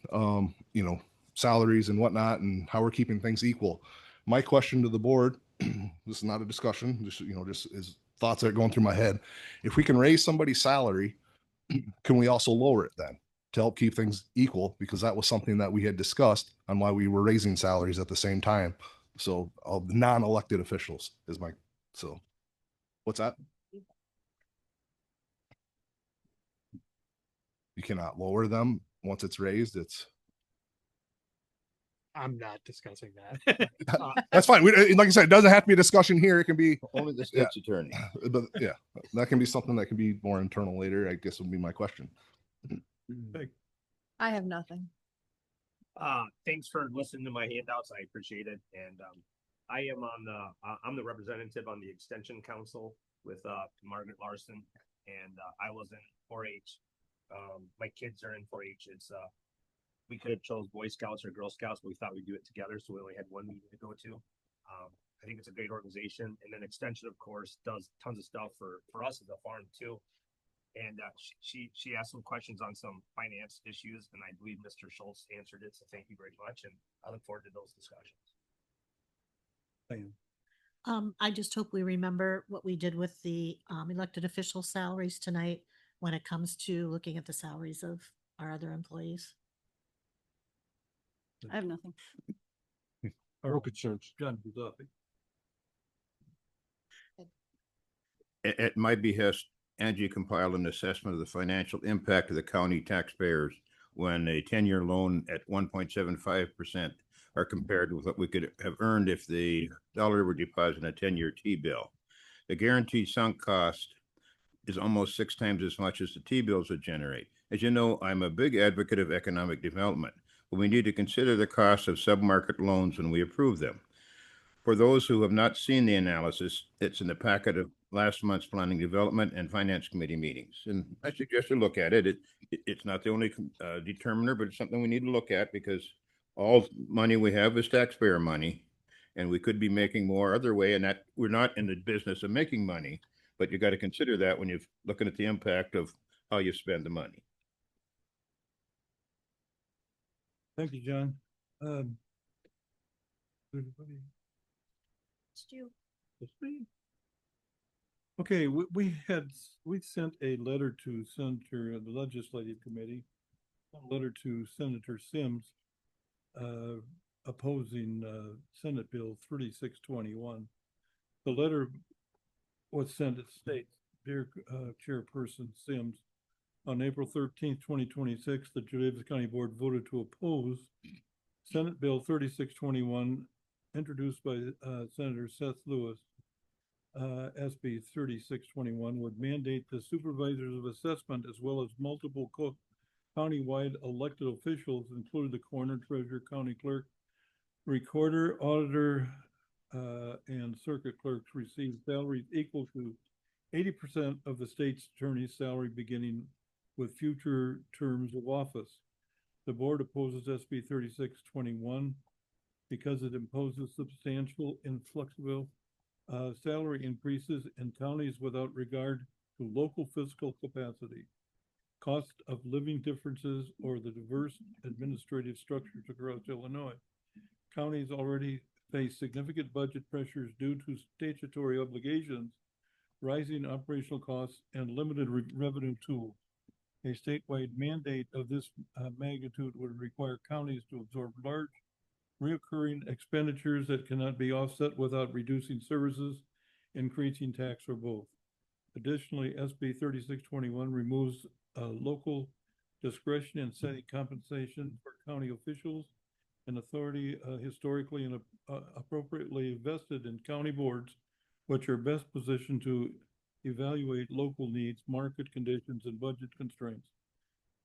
S: salaries and whatnot and how we're keeping things equal. My question to the board, this is not a discussion, just is thoughts that are going through my head. If we can raise somebody's salary, can we also lower it then to help keep things equal? Because that was something that we had discussed on why we were raising salaries at the same time. So of non-elected officials what's that? You cannot lower them once it's raised.
T: I'm not discussing that.
S: That's fine. Like I said, it doesn't have to be a discussion here. It can be
F: only the state's attorney.
S: But yeah, that can be something that can be more internal later, I guess would be my question.
D: I have nothing.
C: Thanks for listening to my handouts. I appreciate it. And I am I'm the representative on the Extension Council with Margaret Larson, and I was in 4-H. My kids are in 4-H. We could have chose Boy Scouts or Girl Scouts, but we thought we'd do it together, so we only had one meeting to go to. I think it's a great organization. And then Extension, of course, does tons of stuff for us as a farm too. And she asked some questions on some finance issues, and I believe Mr. Schultz answered it. So thank you very much, and I look forward to those discussions.
O: I just hope we remember what we did with the elected official salaries tonight when it comes to looking at the salaries of our other employees.
I: I have nothing.
H: No concerns. John Buzzotti.
F: At my behest, Angie compiled an assessment of the financial impact of the county taxpayers when a 10-year loan at 1.75% are compared with what we could have earned if the dollar were deposited in a 10-year T-bill. The guaranteed sunk cost is almost 6 times as much as the T-bills would generate. As you know, I'm a big advocate of economic development, but we need to consider the cost of submarket loans when we approve them. For those who have not seen the analysis, it's in the packet of last month's Planning Development and Finance Committee meetings. And I suggest you look at it. It's not the only determiner, but it's something we need to look at because all money we have is taxpayer money, and we could be making more other way, and that we're not in the business of making money, but you got to consider that when you're looking at the impact of how you spend the money.
H: Thank you, John. Okay, we sent a letter to the Legislative Committee, a letter to Senator Sims, opposing Senate Bill 3621. The letter was sent, it states, Dear Chairperson Sims, on April 13th, 2026, the Davis County Board voted to oppose Senate Bill 3621, introduced by Senator Seth Lewis, SB 3621 would mandate the supervisors of assessment as well as multiple countywide elected officials, including the coroner, treasurer, county clerk, recorder, auditor, and circuit clerks receive salaries equal to 80% of the state's attorney's salary beginning with future terms of office. The board opposes SB 3621 because it imposes substantial inflexible salary increases in counties without regard to local fiscal capacity, cost of living differences, or the diverse administrative structures across Illinois. Counties already face significant budget pressures due to statutory obligations, rising operational costs, and limited revenue tools. A statewide mandate of this magnitude would require counties to absorb large recurring expenditures that cannot be offset without reducing services, increasing tax, or both. Additionally, SB 3621 removes local discretion in setting compensation for county officials and authority historically and appropriately vested in county boards, which are best positioned to evaluate local needs, market conditions, and budget constraints.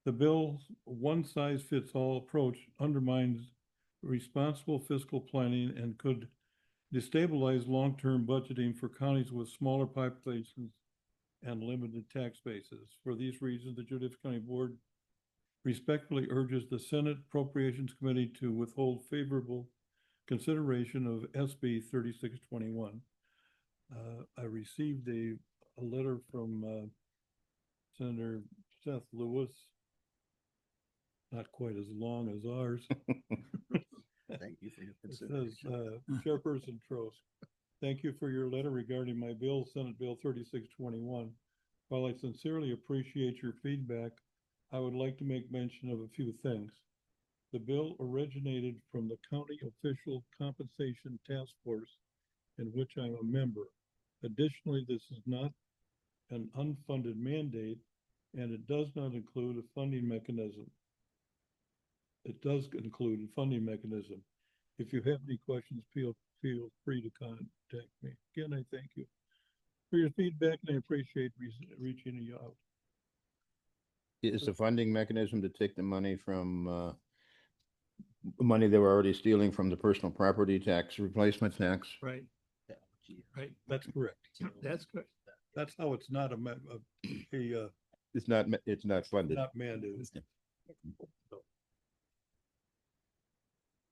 H: The bill's one-size-fits-all approach undermines responsible fiscal planning and could destabilize long-term budgeting for counties with smaller populations and limited tax bases. For these reasons, the Judith County Board respectfully urges the Senate Appropriations Committee to withhold favorable consideration of SB 3621. I received a letter from Senator Seth Lewis, not quite as long as ours.
A: Thank you for your
H: It
A: consideration.
H: says, Chairperson Trost, thank you for your letter regarding my bill, Senate Bill 3621. While I sincerely appreciate your feedback, I would like to make mention of a few things. The bill originated from the County Official Compensation Task Force, in which I'm a member. Additionally, this is not an unfunded mandate, and it does not include a funding mechanism. It does include a funding mechanism. If you have any questions, feel free to contact me. Again, I thank you for your feedback, and I appreciate reaching you out.
F: Is the funding mechanism to take the money from money they were already stealing from the personal property tax replacement tax?
H: Right. Right. That's correct. That's correct. That's how it's not
F: It's not funded.
H: not mandated.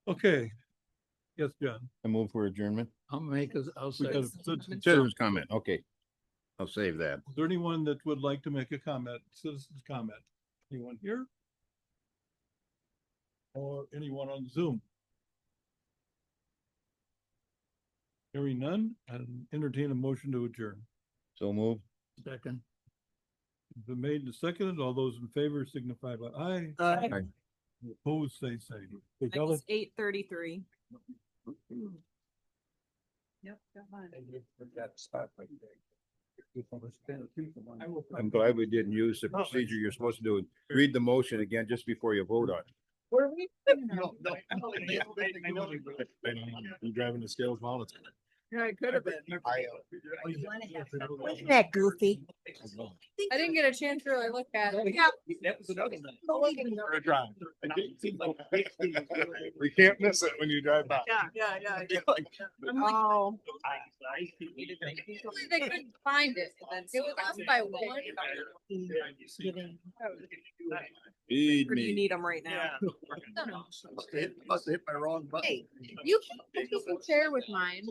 H: Okay. Yes, John.
F: I move for adjournment.
R: I'll
H: We
R: say.
H: got a citizen's
F: Citizens comment. Okay. I'll save that.
H: Is there anyone that would like to make a comment, citizen's comment? Anyone here? Or anyone on Zoom? Hearing none, and entertain a motion to adjourn.
F: So move.
R: Second.
H: Been made and seconded. All those in favor signify by aye.
D: Aye.
H: Opposed, say same. Hey, Kelly?
D: It's 8:33. Yep.
F: I'm glad we didn't use the procedure you're supposed to do. Read the motion again just before you vote on it.
D: Were we?
S: You driving the scales all the time.
D: Yeah, it could have been.
B: Wasn't that goofy?
D: I didn't get a chance to really look at it. Yeah.
S: That was another thing. We can't miss it when you drive by.
D: Yeah. Oh. They couldn't find it. It was off by one.
F: Feed
D: Or do you
F: me.
D: need them right now?
A: Must hit my wrong button.
D: Hey, you can share with mine.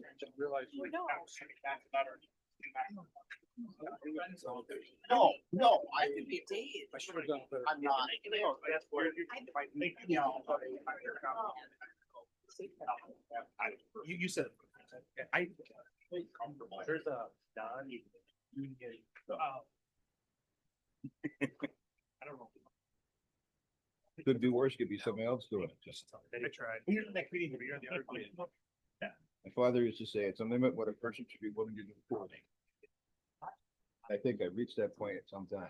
A: No, I
D: could be Dave.
A: I'm not.
G: You said, I comfortable. There's a Don. I don't know.
F: Could be worse, could be something else doing it.
G: I tried. You're the next meeting, you're the other meeting.
F: My father used to say, it's a limit what a person should be willing to do for me. I think I reached that point at some time.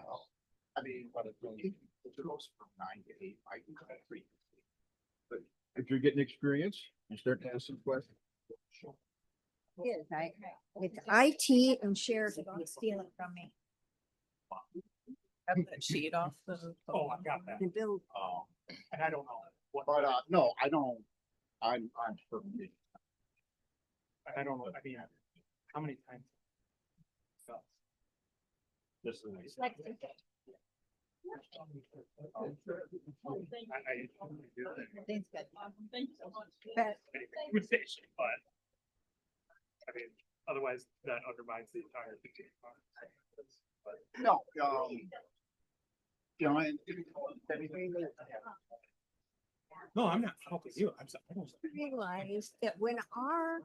A: I mean, but it goes from 9 to 8. I can cut 3.
F: But if you're getting experience, you start to ask some questions.
B: Is, it's IT and sheriff are gonna steal it from me.
T: Have that sheet off the. Oh, I got that.
B: The bill.
T: And I don't know what.
J: But, no, I don't, I'm perfectly.
T: I don't know, I mean, how many times? This is.
B: Thanks, good.
T: Thank you so much. Conversation, but. I mean, otherwise that undermines the entire.
J: No, you know,
T: No, I'm not helping you. I'm sorry.
B: Realize that when our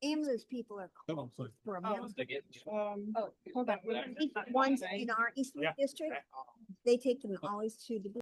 B: ambulance people are called for a medical. Oh, hold on. Ones in our East
T: Yeah.
B: District, they take them always to the